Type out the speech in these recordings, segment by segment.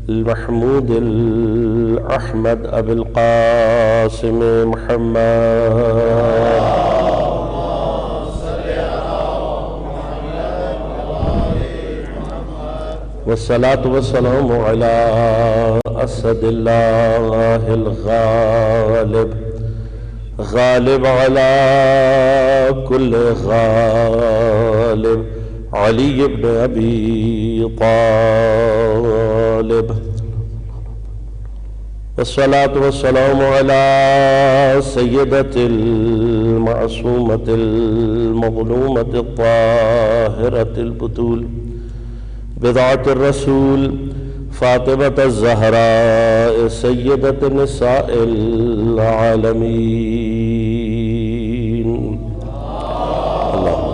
المحمود الأحمد أبي القاسم محمد والصلاة والسلام على أسد الله الغالب غالب على كل غالب علي بن أبي طالب والصلاة والسلام على سيدة المعصومة المظلومة الطاهرة البتول بضعة الرسول فاطمة الزهراء سيدة نساء العالمين اللهم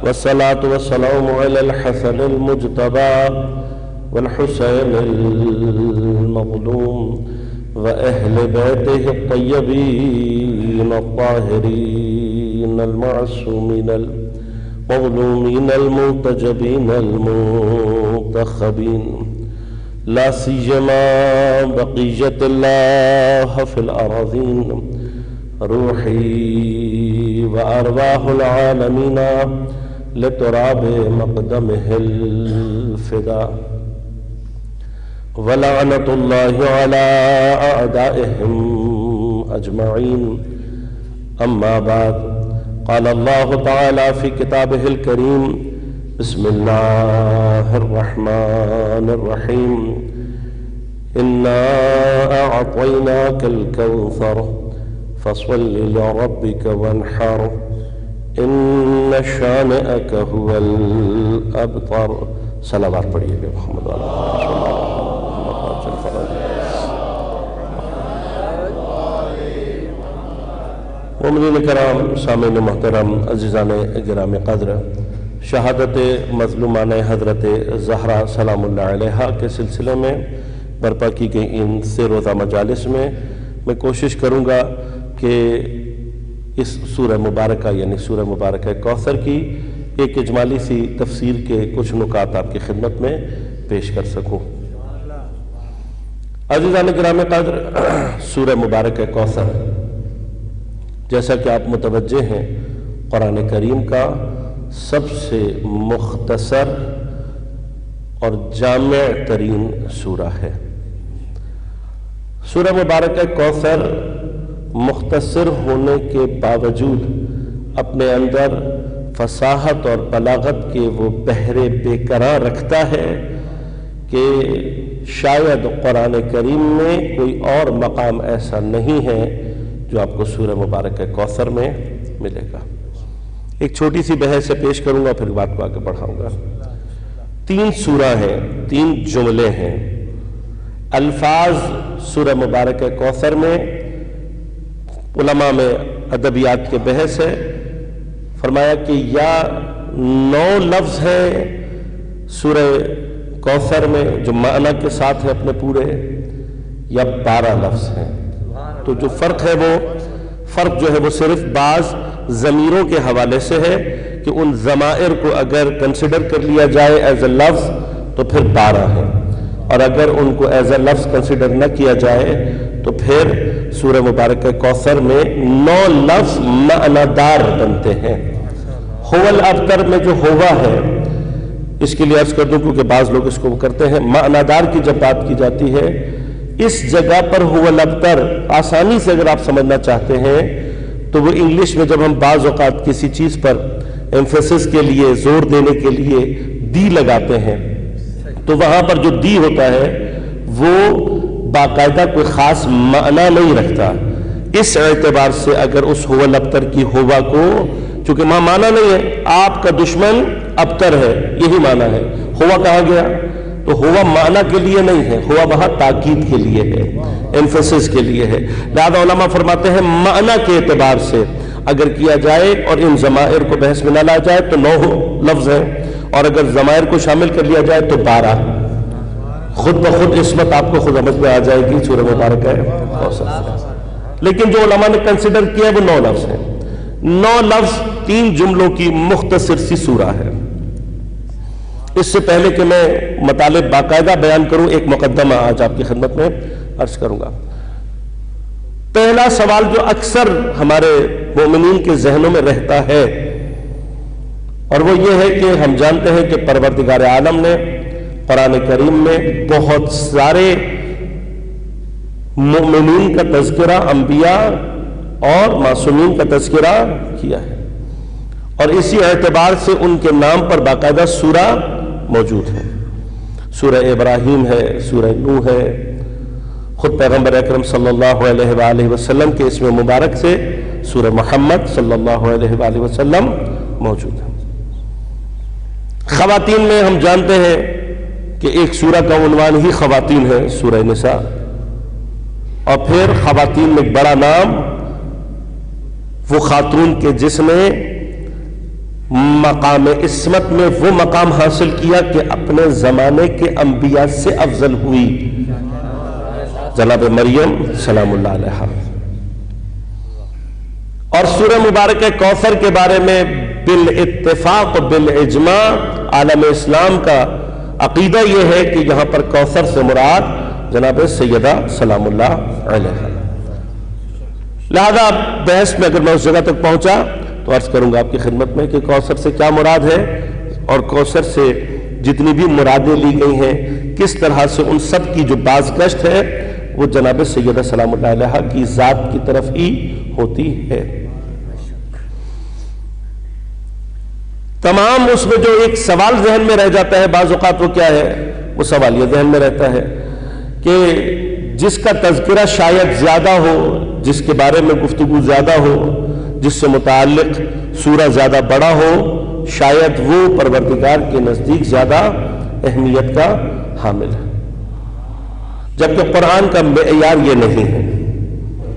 والصلاة والسلام على الحسن المجتبى والحسين المظلوم وأهل بيته الطيبين الطاهرين المعصومين المظلومين المنتجبين المنتخبين لا سيما بقية الله في الأراضين روحي وأرواح العالمين لتراب مقدمه الفداء ولعنة الله على أعدائهم أجمعين أما بعد قال الله تعالى في كتابه الكريم بسم الله الرحمن الرحيم إنا أعطيناك الكوثر فصل لربك وانحر إن شانئك هو الأبتر صلوات پڑھیے گا محمد مومنین کرام سامعین محترم عزیزان گرام قدر شہادت مظلومان حضرت زہرا سلام اللہ علیہا کے سلسلے میں برپا کی گئی ان 3 روزہ مجالس میں کوشش کروں گا کہ اس سورہ مبارکہ یعنی سورہ مبارکہ کوثر کی ایک اجمالی سی تفسیر کے کچھ نکات آپ کی خدمت میں پیش کر سکوں. عزیزان گرام قدر سورہ مبارکہ کوثر جیسا کہ آپ متوجہ ہیں قرآن کریم کا سب سے مختصر اور جامع ترین سورہ ہے. سورہ مبارکہ کوثر مختصر ہونے کے باوجود اپنے اندر فصاحت اور بلاغت کے وہ بحر بے قرار رکھتا ہے کہ شاید قرآن کریم میں کوئی اور مقام ایسا نہیں ہے جو آپ کو سورہ مبارکہ کوثر میں ملے گا. ایک چھوٹی سی بحث سے پیش کروں گا پھر بات کو آگے بڑھاؤں گا. 3 سورہ ہیں، 3 جملے ہیں. الفاظ سورہ مبارکہ کوثر میں علماء میں ادبیات کے بحث ہے. فرمایا کہ یا 9 لفظ ہیں سورہ کوثر میں جو معنی کے ساتھ ہیں اپنے پورے، یا 12 لفظ ہیں. تو جو فرق ہے وہ فرق جو ہے وہ صرف بعض ضمیروں کے حوالے سے ہے کہ ان ضمائر کو اگر کنسیڈر کر لیا جائے ایز اے لفظ تو پھر 12 ہے، اور اگر ان کو ایز اے لفظ کنسیڈر نہ کیا جائے تو پھر سورہ مبارکہ کوثر میں 9 لفظ معنی دار بنتے ہیں. هو الابتر میں جو ہوا ہے اس کے لیے عرض کر دوں کیونکہ بعض لوگ اس کو کرتے ہیں، معنی دار کی جب بات کی جاتی ہے اس جگہ پر هو الابتر آسانی سے اگر آپ سمجھنا چاہتے ہیں تو وہ انگلش میں جب ہم بعض اوقات کسی چیز پر ایمفیسس کے لیے زور دینے کے لیے دی لگاتے ہیں تو وہاں پر جو دی ہوتا ہے وہ باقاعدہ کوئی خاص معنی نہیں رکھتا. اس اعتبار سے اگر اس هو الابتر کی ہوا کو، چونکہ ماں معنی نہیں ہے، آپ کا دشمن ابتر ہے، یہی معنی ہے. ہوا کہا گیا تو ہوا معنی کے لیے نہیں ہے، ہوا وہاں تاکید کے لیے ہے، ایمفیسس کے لیے ہے. لہذا علماء فرماتے ہیں معنی کے اعتبار سے اگر کیا جائے اور ان ضمائر کو بحث میں نہ لایا جائے تو 9 لفظ ہیں، اور اگر ضمائر کو شامل کر لیا جائے تو 12. خود بخود اسمت آپ کو خود سمجھ میں آ جائے گی سورہ مبارکہ ہے. لیکن جو علماء نے کنسیڈر کیا وہ 9 لفظ ہیں. 9 لفظ 3 جملوں کی مختصر سی سورہ ہے. اس سے پہلے کہ میں مطالب باقاعدہ بیان کروں، ایک مقدمہ آج آپ کی خدمت میں عرض کروں گا۔ پہلا سوال جو اکثر ہمارے مومنین کے ذہنوں میں رہتا ہے، اور وہ یہ ہے کہ ہم جانتے ہیں کہ پروردگار عالم نے قرآن کریم میں بہت سارے مومنین کا تذکرہ، انبیاء اور معصومین کا تذکرہ کیا ہے، اور اسی اعتبار سے ان کے نام پر باقاعدہ سورہ موجود ہے۔ سورہ ابراہیم ہے، سورہ نوح ہے، خود پیغمبر اکرم صلی اللہ علیہ وآلہ وسلم کے اسم مبارک سے سورہ محمد صلی اللہ علیہ وآلہ وسلم موجود ہے۔ خواتین میں ہم جانتے ہیں کہ ایک سورہ کا عنوان ہی خواتین ہے، سورہ نساء، اور پھر خواتین میں ایک بڑا نام وہ خاتون کے جس نے مقام عصمت میں وہ مقام حاصل کیا کہ اپنے زمانے کے انبیاء سے افضل ہوئی، جناب مریم سلام اللہ علیہا۔ اور سورہ مبارکہ کوثر کے بارے میں بالاتفاق بالاجماع عالم اسلام کا عقیدہ یہ ہے کہ یہاں پر کوثر سے مراد جناب سیدہ سلام اللہ علیہا۔ لہذا بحث میں اگر میں اس جگہ تک پہنچا تو عرض کروں گا آپ کی خدمت میں کہ کوثر سے کیا مراد ہے، اور کوثر سے جتنی بھی مرادیں لی گئی ہیں کس طرح سے ان سب کی جو بازگشت ہے وہ جناب سیدہ سلام اللہ علیہا کی ذات کی طرف ہی ہوتی ہے۔ تمام اس میں جو ایک سوال ذہن میں رہ جاتا ہے بعض اوقات، وہ کیا ہے؟ وہ سوال یہ ذہن میں رہتا ہے کہ جس کا تذکرہ شاید زیادہ ہو، جس کے بارے میں گفتگو زیادہ ہو، جس سے متعلق سورہ زیادہ بڑا ہو، شاید وہ پروردگار کے نزدیک زیادہ اہمیت کا حامل ہے، جبکہ قرآن کا معیار یہ نہیں ہے۔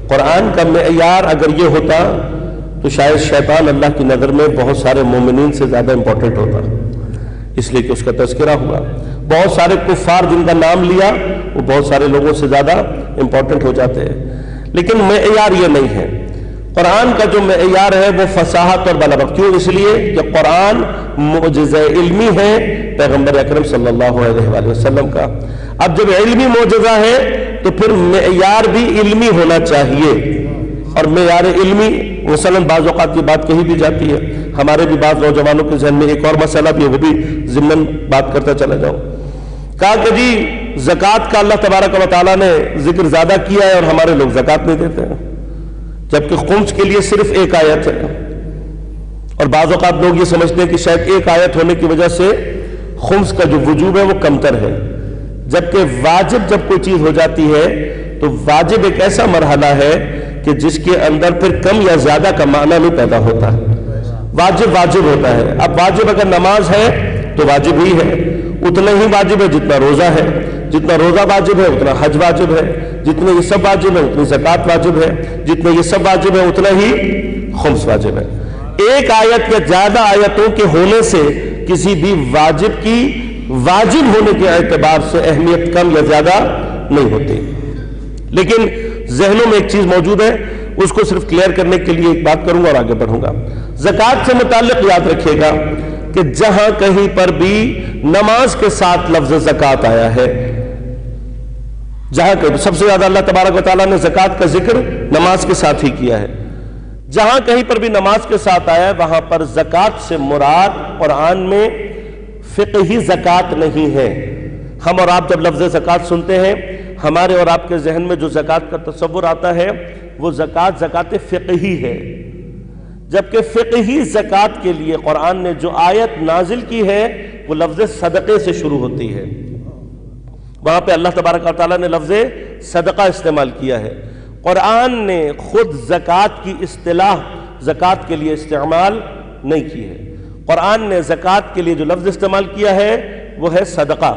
قرآن کا معیار اگر یہ ہوتا تو شاید شیطان اللہ کی نظر میں بہت سارے مومنین سے زیادہ امپورٹنٹ ہوتا، اس لیے کہ اس کا تذکرہ ہوا۔ بہت سارے کفار جن کا نام لیا وہ بہت سارے لوگوں سے زیادہ امپورٹنٹ ہو جاتے ہیں، لیکن معیار یہ نہیں ہے۔ قرآن کا جو معیار ہے وہ فصاحت اور بلاغت، کیوں؟ اس لیے کہ قرآن معجزہ علمی ہے پیغمبر اکرم صلی اللہ علیہ وآلہ وسلم کا۔ اب جب علمی معجزہ ہے تو پھر معیار بھی علمی ہونا چاہیے، اور معیار علمی مثلاً بعض اوقات کی بات کہی بھی جاتی ہے، ہمارے بھی بعض نوجوانوں کے ذہن میں ایک اور مسئلہ بھی ہے، وہ بھی ضمن بات کرتا چلا جاؤں۔ کہا کہ جی زکوٰۃ کا اللہ تبارک و تعالیٰ نے ذکر زیادہ کیا ہے اور ہمارے لوگ زکوٰۃ نہیں دیتے ہیں، جبکہ خمس کے لیے صرف ایک آیت ہے، اور بعض اوقات لوگ یہ سمجھتے ہیں کہ شاید ایک آیت ہونے کی وجہ سے خمس کا جو وجوب ہے وہ کمتر ہے، جبکہ واجب جب کوئی چیز ہو جاتی ہے تو واجب ایک ایسا مرحلہ ہے کہ جس کے اندر پھر کم یا زیادہ کا معنی نہیں پیدا ہوتا، واجب واجب ہوتا ہے۔ اب واجب اگر نماز ہے تو واجب ہی ہے، اتنا ہی واجب ہے جتنا روزہ ہے، جتنا روزہ واجب ہے اتنا حج واجب ہے، جتنے یہ سب واجب ہے اتنی زکوٰۃ واجب ہے، جتنے یہ سب واجب ہے اتنا ہی خمس واجب ہے۔ ایک آیت یا زیادہ آیتوں کے ہونے سے کسی بھی واجب کی واجب ہونے کے اعتبار سے اہمیت کم یا زیادہ نہیں ہوتی، لیکن ذہنوں میں ایک چیز موجود ہے، اس کو صرف کلیئر کرنے کے لیے ایک بات کروں گا اور آگے بڑھوں گا۔ زکوٰۃ سے متعلق یاد رکھیے گا کہ جہاں کہیں پر بھی نماز کے ساتھ لفظ زکوٰۃ آیا ہے، جہاں کہیں سب سے زیادہ اللہ تبارک و تعالیٰ نے زکوٰۃ کا ذکر نماز کے ساتھ ہی کیا ہے، جہاں کہیں پر بھی نماز کے ساتھ آیا ہے وہاں پر زکوٰۃ سے مراد قرآن میں فقہی زکوٰۃ نہیں ہے۔ ہم اور آپ جب لفظ زکوٰۃ سنتے ہیں ہمارے اور آپ کے ذہن میں جو زکوٰۃ کا تصور آتا ہے وہ زکوٰۃ فقہی ہے، جبکہ فقہی زکوٰۃ کے لیے قرآن نے جو آیت نازل کی ہے وہ لفظ صدقے سے شروع ہوتی ہے، وہاں پہ اللہ تبارک و تعالیٰ نے لفظ صدقہ استعمال کیا ہے۔ قرآن نے خود زکوٰۃ کی اصطلاح زکوٰۃ کے لیے استعمال نہیں کی ہے، قرآن نے زکوٰۃ کے لیے جو لفظ استعمال کیا ہے وہ ہے صدقہ۔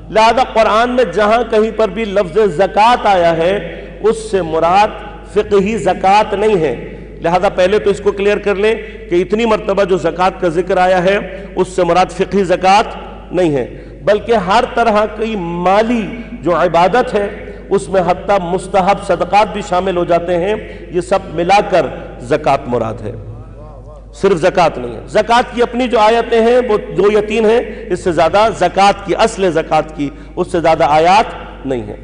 لہذا قرآن میں جہاں کہیں پر بھی لفظ زکوٰۃ آیا ہے اس سے مراد فقہی زکوٰۃ نہیں ہے۔ لہذا پہلے تو اس کو کلیئر کر لیں کہ اتنی مرتبہ جو زکوٰۃ کا ذکر آیا ہے اس سے مراد فقہی زکوٰۃ نہیں ہے، بلکہ ہر طرح کی مالی جو عبادت ہے اس میں حتیٰ مستحب صدقات بھی شامل ہو جاتے ہیں، یہ سب ملا کر زکوٰۃ مراد ہے۔ صرف زکوٰۃ نہیں ہے. زکوٰۃ کی اپنی جو آیتیں ہیں وہ 2 یا 3 ہیں، اس سے زیادہ زکوٰۃ کی، اصل زکوٰۃ کی اس سے زیادہ آیات نہیں ہیں.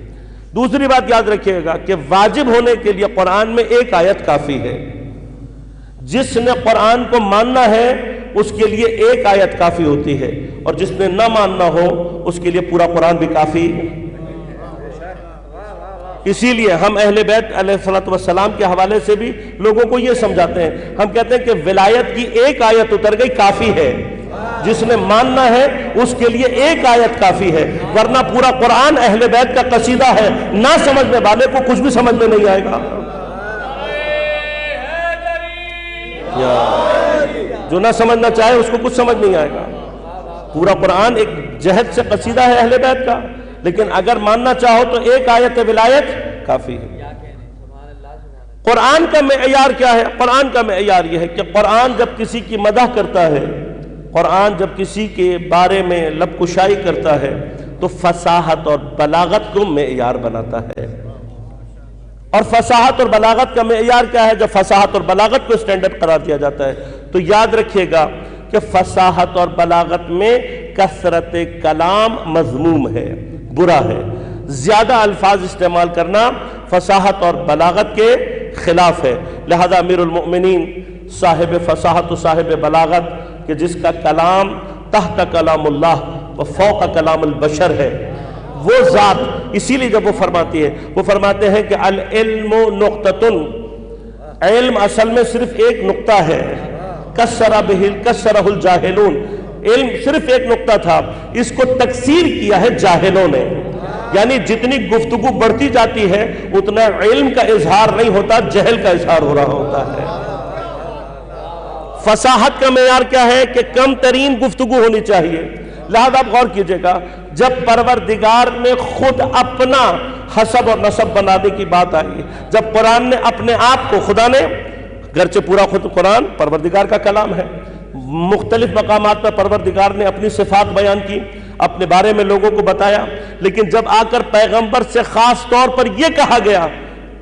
دوسری بات یاد رکھیے گا کہ واجب ہونے کے لیے قرآن میں ایک آیت کافی ہے. جس نے قرآن کو ماننا ہے اس کے لیے ایک آیت کافی ہوتی ہے، اور جس نے نہ ماننا ہو اس کے لیے پورا قرآن بھی کافی. اسی لیے ہم اہل بیت علیہ السلام کے حوالے سے بھی لوگوں کو یہ سمجھاتے ہیں. ہم کہتے ہیں کہ ولایت کی ایک آیت اتر گئی کافی ہے. جس نے ماننا ہے اس کے لیے ایک آیت کافی ہے، ورنہ پورا قرآن اہل بیت کا قصیدہ ہے. نہ سمجھنے والے کو کچھ بھی سمجھ میں نہیں آئے گا. جو نہ سمجھنا چاہے اس کو کچھ سمجھ نہیں آئے گا. پورا قرآن ایک جہد سے قصیدہ ہے اہل بیت کا، لیکن اگر ماننا چاہو تو ایک آیت ولایت کافی ہے. قرآن کا معیار کیا ہے؟ قرآن کا معیار یہ ہے کہ قرآن جب کسی کی مدح کرتا ہے، قرآن جب کسی کے بارے میں لب کشائی کرتا ہے تو فصاحت اور بلاغت کو معیار بناتا ہے. اور فصاحت اور بلاغت کا معیار کیا ہے؟ جب فصاحت اور بلاغت کو اسٹینڈرڈ قرار دیا جاتا ہے تو یاد رکھیے گا کہ فصاحت اور بلاغت میں کثرت کلام مذموم ہے، برا ہے. زیادہ الفاظ استعمال کرنا فصاحت اور بلاغت کے خلاف ہے. لہذا امیر المؤمنین صاحب فصاحت و صاحب بلاغت کہ جس کا کلام تحت کلام اللہ و فوق کلام البشر ہے، وہ ذات، اسی لیے جب وہ فرماتے ہیں کہ العلم نقطۃ، علم اصل میں صرف ایک نقطہ ہے. کسرہ الجاہلون، علم صرف ایک نقطہ تھا، اس کو تکسیر کیا ہے جاہلوں نے. یعنی جتنی گفتگو بڑھتی جاتی ہے اتنا علم کا اظہار نہیں ہوتا، جہل کا اظہار ہو رہا ہوتا ہے. فصاحت کا معیار کیا ہے؟ کہ کم ترین گفتگو ہونی چاہیے. لہذا آپ غور کیجئے گا، جب پروردگار نے خود اپنا حسب اور نسب بنانے کی بات آئی، جب قرآن نے اپنے آپ کو، خدا نے، گرچہ پورا خود قرآن پروردگار کا کلام ہے، مختلف مقامات پر پروردگار نے اپنی صفات بیان کی، اپنے بارے میں لوگوں کو بتایا، لیکن جب آ کر پیغمبر سے خاص طور پر یہ کہا گیا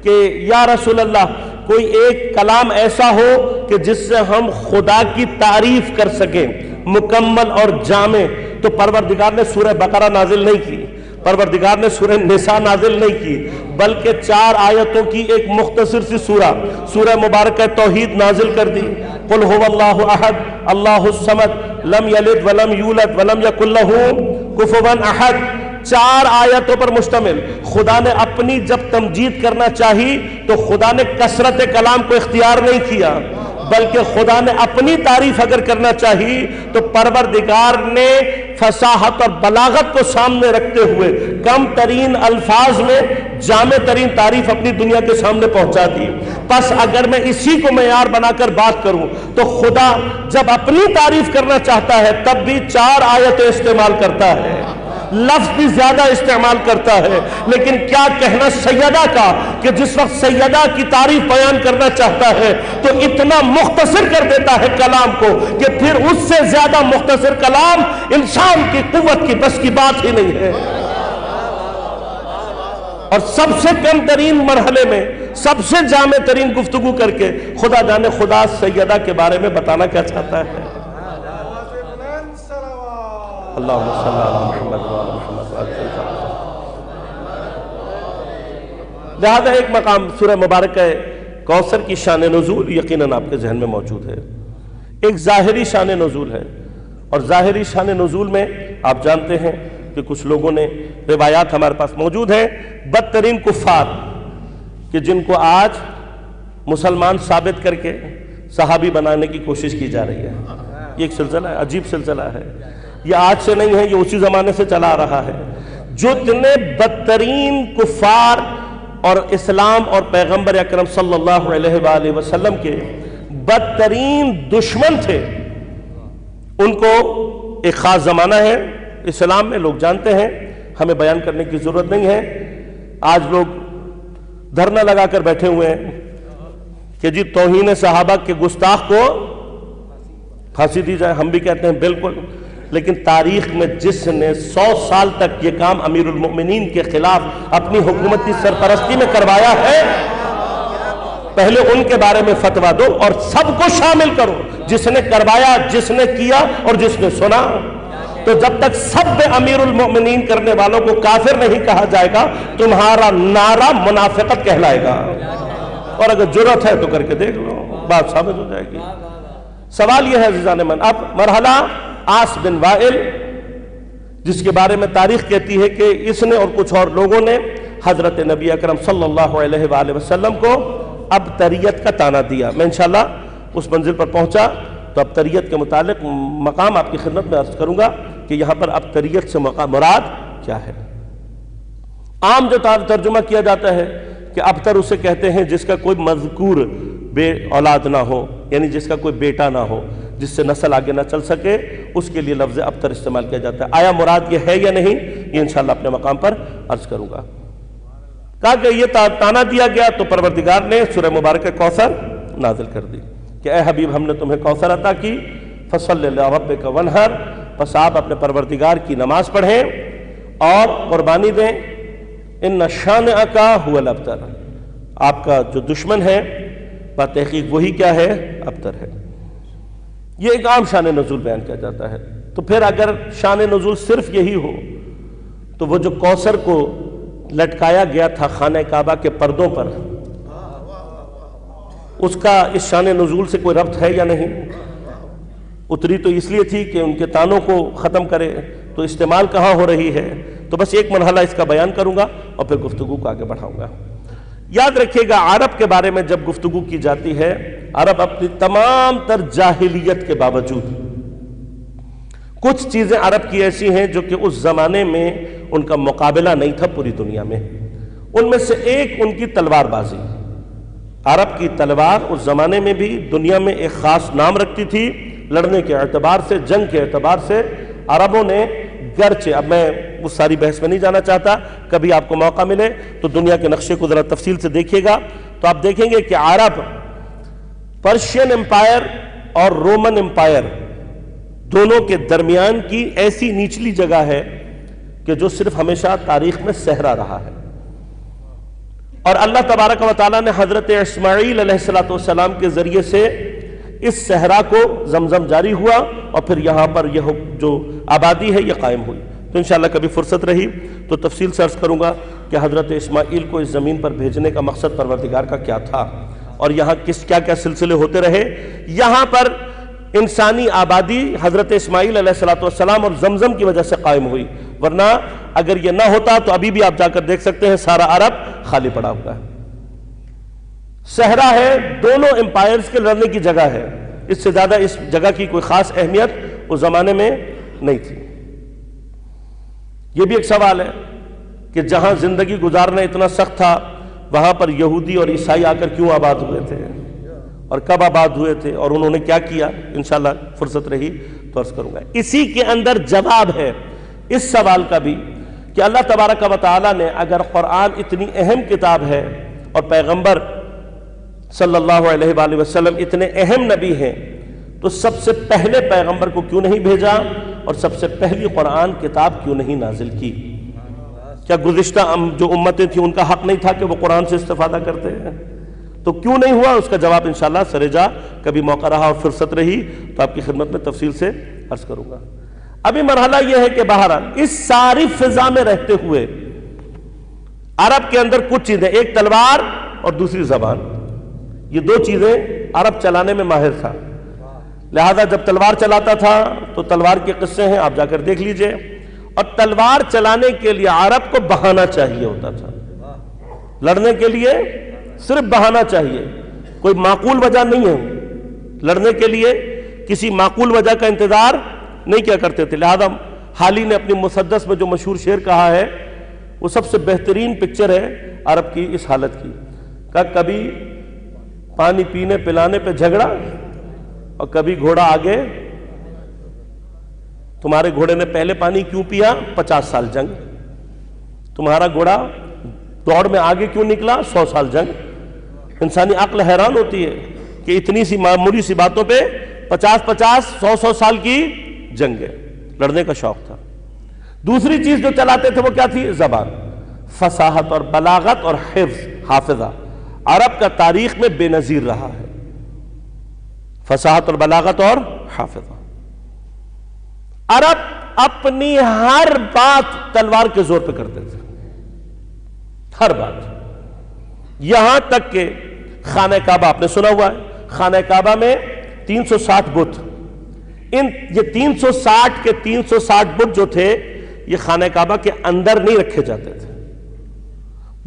کہ یا رسول اللہ کوئی ایک کلام ایسا ہو کہ جس سے ہم خدا کی تعریف کر سکیں مکمل اور جامع، تو پروردگار نے سورہ بقرہ نازل نہیں کی، پروردگار نے سورہ نساء نازل نہیں کی، بلکہ 4 آیتوں کی ایک مختصر سی سورہ مبارکہ توحید نازل کر دی. قل هو اللہ احد اللہ الصمد لم یلد ولم یولد ولم یکن لہ کفوا احد. 4 آیتوں پر مشتمل. خدا نے اپنی جب تمجید کرنا چاہی تو خدا نے کثرت کلام کو اختیار نہیں کیا، بلکہ خدا نے اپنی تعریف اگر کرنا چاہی تو پروردگار نے فصاحت اور بلاغت کو سامنے رکھتے ہوئے کم ترین الفاظ میں جامع ترین تعریف اپنی دنیا کے سامنے پہنچا دی. پس اگر میں اسی کو معیار بنا کر بات کروں تو خدا جب اپنی تعریف کرنا چاہتا ہے تب بھی 4 آیتیں استعمال کرتا ہے، لفظ بھی زیادہ استعمال کرتا ہے. لیکن کیا کہنا سیدہ کا کہ جس وقت سیدہ کی تعریف بیان کرنا چاہتا ہے تو اتنا مختصر کر دیتا ہے کلام کو کہ پھر اس سے زیادہ مختصر کلام انسان کی قوت کی بس کی بات ہی نہیں ہے. اور سب سے کم ترین مرحلے میں سب سے جامع ترین گفتگو کر کے خدا جانے خدا سیدہ کے بارے میں بتانا کیا چاہتا ہے. اللہم صلی اللہ محمد وعلی محمد. لہذا ایک مقام سورہ مبارکہ کوثر کی شان نزول یقیناً آپ کے ذہن میں موجود ہے. ایک ظاہری شان نزول ہے، اور ظاہری شان نزول میں آپ جانتے ہیں کہ کچھ لوگوں نے روایات ہمارے پاس موجود ہیں، بدترین کفار کہ جن کو آج مسلمان ثابت کر کے صحابی بنانے کی کوشش کی جا رہی ہے. یہ ایک سلسلہ ہے، عجیب سلسلہ ہے. یہ آج سے نہیں ہے، یہ اسی زمانے سے چلا آ رہا ہے. جو اتنے بدترین کفار اور اسلام اور پیغمبر اکرم صلی اللہ علیہ وآلہ وسلم کے بدترین دشمن تھے، ان کو ایک خاص زمانہ ہے اسلام میں، لوگ جانتے ہیں، ہمیں بیان کرنے کی ضرورت نہیں ہے. آج لوگ دھرنا لگا کر بیٹھے ہوئے ہیں کہ جی توہین صحابہ کے گستاخ کو پھانسی دی جائے. ہم بھی کہتے ہیں بالکل، لیکن تاریخ میں جس نے 100 سال تک یہ کام امیر المؤمنین کے خلاف اپنی حکومت کی سرپرستی میں کروایا ہے، پہلے ان کے بارے میں فتویٰ دو اور سب کو شامل کرو، جس نے کروایا، جس نے کیا اور جس نے سنا۔ تو جب تک سب امیر المؤمنین کرنے والوں کو کافر نہیں کہا جائے گا، تمہارا نعرہ منافقت کہلائے گا۔ اور اگر جرأت ہے تو کر کے دیکھ لو، بات ثابت ہو جائے گی۔ سوال یہ ہے عزیزان من، اب مرحلہ عاص بن وائل، جس کے بارے میں تاریخ کہتی ہے کہ اس نے اور کچھ اور لوگوں نے حضرت نبی اکرم صلی اللہ علیہ وآلہ وسلم کو ابتریت کا تانا دیا۔ میں انشاءاللہ اس منزل پر پہنچا تو ابتریت کے متعلق مقام آپ کی خدمت میں عرض کروں گا کہ یہاں پر ابتریت سے مراد کیا ہے۔ عام جو ترجمہ کیا جاتا ہے کہ ابتر اسے کہتے ہیں جس کا کوئی مذکور بے اولاد نہ ہو، یعنی جس کا کوئی بیٹا نہ ہو، جس سے نسل آگے نہ چل سکے، اس کے لیے لفظ ابتر استعمال کیا جاتا ہے۔ آیا مراد یہ ہے یا نہیں، یہ انشاءاللہ اپنے مقام پر عرض کروں گا۔ کہا کہ یہ تانا دیا گیا تو پروردگار نے سورہ مبارکہ کوثر نازل کر دی کہ اے حبیب ہم نے تمہیں کوثر عطا کی، فصل لربک وانحر، پس آپ اپنے پروردگار کی نماز پڑھیں اور قربانی دیں، ان شانئک ھو الابتر، آپ کا جو دشمن ہے بات تحقیق وہی کیا ہے، ابتر ہے۔ یہ ایک عام شان نزول بیان کیا جاتا ہے۔ تو پھر اگر شان نزول صرف یہی ہو تو وہ جو کوثر کو لٹکایا گیا تھا خانہ کعبہ کے پردوں پر، اس کا اس شان نزول سے کوئی ربط ہے یا نہیں؟ اتری تو اس لیے تھی کہ ان کے تانوں کو ختم کرے، تو استعمال کہاں ہو رہی ہے؟ تو بس ایک مرحلہ اس کا بیان کروں گا اور پھر گفتگو کو آگے بڑھاؤں گا۔ یاد رکھیے گا، عرب کے بارے میں جب گفتگو کی جاتی ہے، عرب اپنی تمام تر جاہلیت کے باوجود کچھ چیزیں عرب کی ایسی ہیں جو کہ اس زمانے میں ان کا مقابلہ نہیں تھا پوری دنیا میں۔ ان میں سے ایک ان کی تلوار بازی۔ عرب کی تلوار اس زمانے میں بھی دنیا میں ایک خاص نام رکھتی تھی، لڑنے کے اعتبار سے، جنگ کے اعتبار سے۔ عربوں نے گرچہ، اب میں اس ساری بحث میں نہیں جانا چاہتا، کبھی آپ کو موقع ملے تو دنیا کے نقشے کو ذرا تفصیل سے دیکھیے گا تو آپ دیکھیں گے کہ عرب پرشین امپائر اور رومن امپائر دونوں کے درمیان کی ایسی نچلی جگہ ہے کہ جو صرف ہمیشہ تاریخ میں صحرا رہا ہے۔ اور اللہ تبارک و تعالیٰ نے حضرت اسماعیل علیہ السلام کے ذریعے سے اس صحرا کو زمزم جاری ہوا اور پھر یہاں پر یہ جو آبادی ہے یہ قائم ہوئی۔ تو انشاءاللہ کبھی فرصت رہی تو تفصیل سے عرض کروں گا کہ حضرت اسماعیل کو اس زمین پر بھیجنے کا مقصد پروردگار کا کیا تھا اور یہاں کیا کیا سلسلے ہوتے رہے۔ یہاں پر انسانی آبادی حضرت اسماعیل علیہ السلام اور زمزم کی وجہ سے قائم ہوئی، ورنہ اگر یہ نہ ہوتا تو ابھی بھی آپ جا کر دیکھ سکتے ہیں سارا عرب خالی پڑا ہوا ہے۔ صحرا ہے، دونوں امپائرز کے لڑنے کی جگہ ہے، اس سے زیادہ اس جگہ کی کوئی خاص اہمیت اس زمانے میں نہیں تھی۔ یہ بھی ایک سوال ہے کہ جہاں زندگی گزارنا اتنا سخت تھا، وہاں پر یہودی اور عیسائی آ کر کیوں آباد ہوئے تھے اور کب آباد ہوئے تھے اور انہوں نے کیا کیا؟ انشاءاللہ فرصت رہی تو عرض کروں گا۔ اسی کے اندر جواب ہے اس سوال کا بھی کہ اللہ تبارک و تعالیٰ نے اگر قرآن اتنی اہم کتاب ہے اور پیغمبر صلی اللہ علیہ وآلہ وسلم اتنے اہم نبی ہیں تو سب سے پہلے پیغمبر کو کیوں نہیں بھیجا اور سب سے پہلی قرآن کتاب کیوں نہیں نازل کی؟ کیا گزشتہ جو امتیں تھیں ان کا حق نہیں تھا کہ وہ قرآن سے استفادہ کرتے ہیں؟ تو کیوں نہیں ہوا؟ اس کا جواب انشاءاللہ سرجا کبھی موقع رہا اور فرصت رہی تو آپ کی خدمت میں تفصیل سے عرض کروں گا۔ ابھی مرحلہ یہ ہے کہ بہرحال اس ساری فضا میں رہتے ہوئے عرب کے اندر کچھ چیزیں، ایک تلوار اور دوسری زبان، یہ دو چیزیں عرب چلانے میں ماہر تھا۔ لہذا جب تلوار چلاتا تھا تو تلوار کے قصے ہیں، آپ جا کر دیکھ لیجئے۔ اور تلوار چلانے کے لیے عرب کو بہانہ چاہیے ہوتا تھا، لڑنے کے لیے صرف بہانہ چاہیے، کوئی معقول وجہ نہیں ہے۔ لڑنے کے لیے کسی معقول وجہ کا انتظار نہیں کیا کرتے تھے۔ لہذا حالی نے اپنی مسدس میں جو مشہور شعر کہا ہے وہ سب سے بہترین پکچر ہے عرب کی اس حالت کی، کہ کبھی پانی پینے پلانے پہ جھگڑا اور کبھی گھوڑا آگے، تمہارے گھوڑے نے پہلے پانی کیوں پیا؟ 50 سال جنگ۔ تمہارا گھوڑا دوڑ میں آگے کیوں نکلا؟ 100 سال جنگ۔ انسانی عقل حیران ہوتی ہے کہ اتنی سی معمولی سی باتوں پہ 50 100 سال کی جنگ ہے۔ لڑنے کا شوق تھا۔ دوسری چیز جو چلاتے تھے وہ کیا تھی؟ زبان، فصاحت اور بلاغت اور حفظ، حافظہ۔ عرب کا تاریخ میں بے نظیر رہا ہے، فصاحت اور بلاغت اور حافظہ۔ عرب اپنی ہر بات تلوار کے زور پہ کرتے تھے، ہر بات، یہاں تک کہ خانہ کعبہ آپ نے سنا ہوا ہے، خانہ کعبہ میں 360 بت، یہ 360 کے 360 بت جو تھے یہ خانہ کعبہ کے اندر نہیں رکھے جاتے تھے،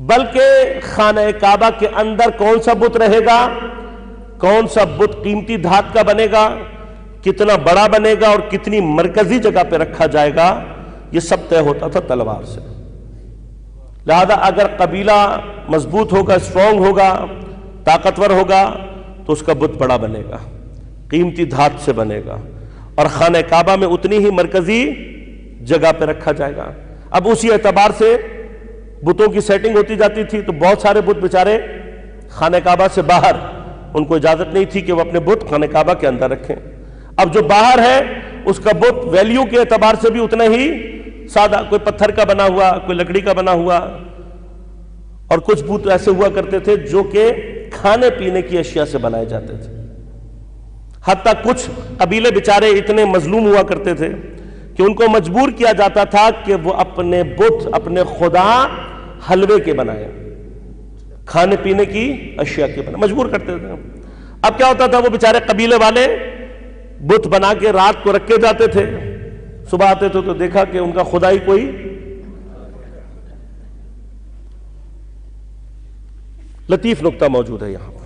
بلکہ خانہ کعبہ کے اندر کون سا بت رہے گا، کون سا بت قیمتی دھات کا بنے گا، کتنا بڑا بنے گا اور کتنی مرکزی جگہ پہ رکھا جائے گا، یہ سب طے ہوتا تھا تلوار سے۔ لہذا اگر قبیلہ مضبوط ہوگا، اسٹرانگ ہوگا، طاقتور ہوگا تو اس کا بت بڑا بنے گا، قیمتی دھات سے بنے گا، اور خانہ کعبہ میں اتنی ہی مرکزی جگہ پہ رکھا جائے گا۔ اب اسی اعتبار سے بتوں کی سیٹنگ ہوتی جاتی تھی، تو بہت سارے بت بیچارے خانہ کعبہ سے باہر، ان کو اجازت نہیں تھی کہ وہ اپنے بت خانہ کعبہ کے اندر رکھیں۔ اب جو باہر ہے اس کا بت ویلیو کے اعتبار سے بھی اتنا ہی سادہ، کوئی پتھر کا بنا ہوا، کوئی لکڑی کا بنا ہوا، اور کچھ بت ایسے ہوا کرتے تھے جو کہ کھانے پینے کی اشیاء سے بنائے جاتے تھے۔ حتیٰ کچھ قبیلے بیچارے اتنے مظلوم ہوا کرتے تھے کہ ان کو مجبور کیا جاتا تھا کہ وہ اپنے بت، اپنے خدا حلوے کے بنائے، کھانے پینے کی اشیاء کے بنائے، مجبور کرتے تھے۔ اب کیا ہوتا تھا، وہ بیچارے قبیلے والے بت بنا کے رات کو رکھے جاتے تھے، صبح آتے تھے تو دیکھا کہ ان کا خدا ہی کوئی لطیف نکتہ موجود ہے یہاں پر۔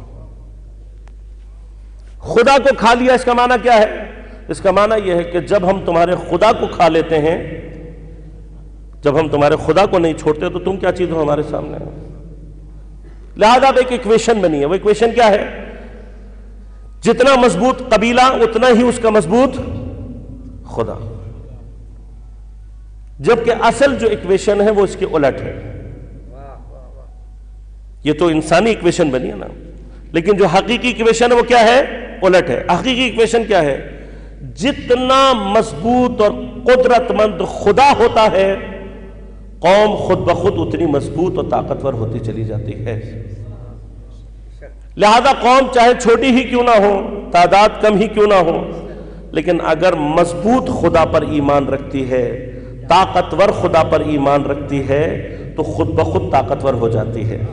خدا کو کھا لیا، اس کا معنی کیا ہے؟ اس کا معنی یہ ہے کہ جب ہم تمہارے خدا کو کھا لیتے ہیں، جب ہم تمہارے خدا کو نہیں چھوڑتے تو تم کیا چیز ہو ہمارے سامنے؟ لہذا اب ایک ایکویشن بنی ہے، وہ ایکویشن کیا ہے؟ جتنا مضبوط قبیلہ اتنا ہی اس کا مضبوط خدا، جبکہ اصل جو ایکویشن ہے وہ اس کے الٹ ہے۔ یہ تو انسانی ایکویشن بنی ہے نا، لیکن جو حقیقی ایکویشن ہے وہ کیا ہے؟ الٹ ہے۔ حقیقی ایکویشن کیا ہے؟ جتنا مضبوط اور قدرت مند خدا ہوتا ہے، قوم خود بخود اتنی مضبوط اور طاقتور ہوتی چلی جاتی ہے۔ لہذا قوم چاہے چھوٹی ہی کیوں نہ ہو، تعداد کم ہی کیوں نہ ہو، لیکن اگر مضبوط خدا پر ایمان رکھتی ہے، طاقتور خدا پر ایمان رکھتی ہے، تو خود بخود طاقتور ہو جاتی ہے۔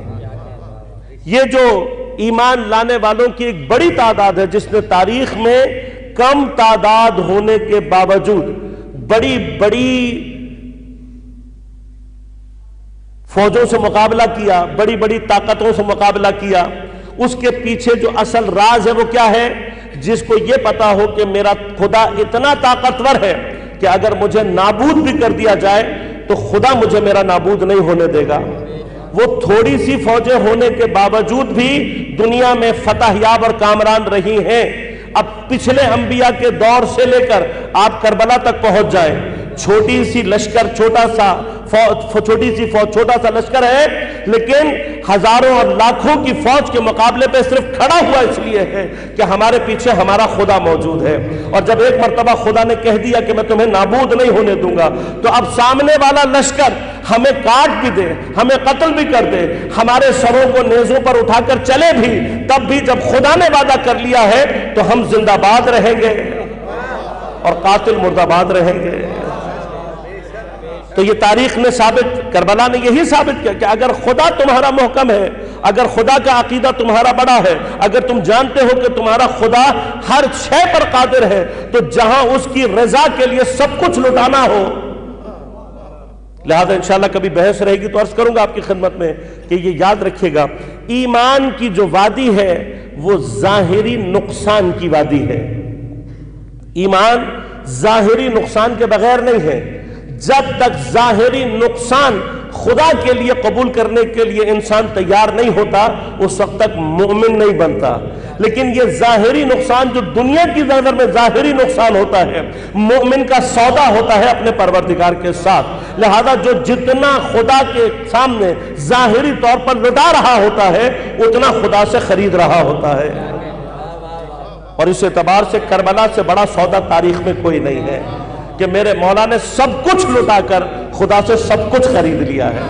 یہ جو ایمان لانے والوں کی ایک بڑی تعداد ہے، جس نے تاریخ میں کم تعداد ہونے کے باوجود بڑی بڑی فوجوں سے مقابلہ کیا، بڑی بڑی طاقتوں سے مقابلہ کیا، اس کے پیچھے جو اصل راز ہے وہ کیا ہے؟ جس کو یہ پتا ہو کہ میرا خدا اتنا طاقتور ہے کہ اگر مجھے نابود بھی کر دیا جائے تو خدا مجھے میرا نابود نہیں ہونے دے گا۔ وہ تھوڑی سی فوجیں ہونے کے باوجود بھی دنیا میں فتح یاب اور کامران رہی ہیں۔ اب پچھلے انبیاء کے دور سے لے کر آپ کربلا تک پہنچ جائیں، چھوٹی سی لشکر، چھوٹا سا لشکر ہے، لیکن ہزاروں اور لاکھوں کی فوج کے مقابلے پہ صرف کھڑا ہوا اس لیے ہے کہ ہمارے پیچھے ہمارا خدا موجود ہے۔ اور جب ایک مرتبہ خدا نے کہہ دیا کہ میں تمہیں نابود نہیں ہونے دوں گا، تو اب سامنے والا لشکر ہمیں کاٹ بھی دے، ہمیں قتل بھی کر دے، ہمارے سروں کو نیزوں پر اٹھا کر چلے بھی، تب بھی جب خدا نے وعدہ کر لیا ہے تو ہم زندہ باد رہیں گے اور قاتل مردہ باد رہیں گے۔ تو یہ تاریخ نے ثابت، کربلا نے یہی ثابت کیا کہ اگر خدا تمہارا محکم ہے، اگر خدا کا عقیدہ تمہارا بڑا ہے، اگر تم جانتے ہو کہ تمہارا خدا ہر شے پر قادر ہے، تو جہاں اس کی رضا کے لیے سب کچھ لٹانا ہو۔ لہذا انشاءاللہ کبھی بحث رہے گی تو عرض کروں گا آپ کی خدمت میں کہ یہ یاد رکھیے گا، ایمان کی جو وادی ہے وہ ظاہری نقصان کی وادی ہے۔ ایمان ظاہری نقصان کے بغیر نہیں ہے۔ جب تک ظاہری نقصان خدا کے لیے قبول کرنے کے لیے انسان تیار نہیں ہوتا، اس وقت تک مومن نہیں بنتا۔ لیکن یہ ظاہری نقصان جو دنیا کی نظر میں ظاہری نقصان ہوتا ہے، مومن کا سودا ہوتا ہے اپنے پروردگار کے ساتھ۔ لہذا جو جتنا خدا کے سامنے ظاہری طور پر لٹا رہا ہوتا ہے، اتنا خدا سے خرید رہا ہوتا ہے۔ اور اس اعتبار سے کربلا سے بڑا سودا تاریخ میں کوئی نہیں ہے کہ میرے مولا نے سب کچھ لٹا کر خدا سے سب کچھ خرید لیا ہے۔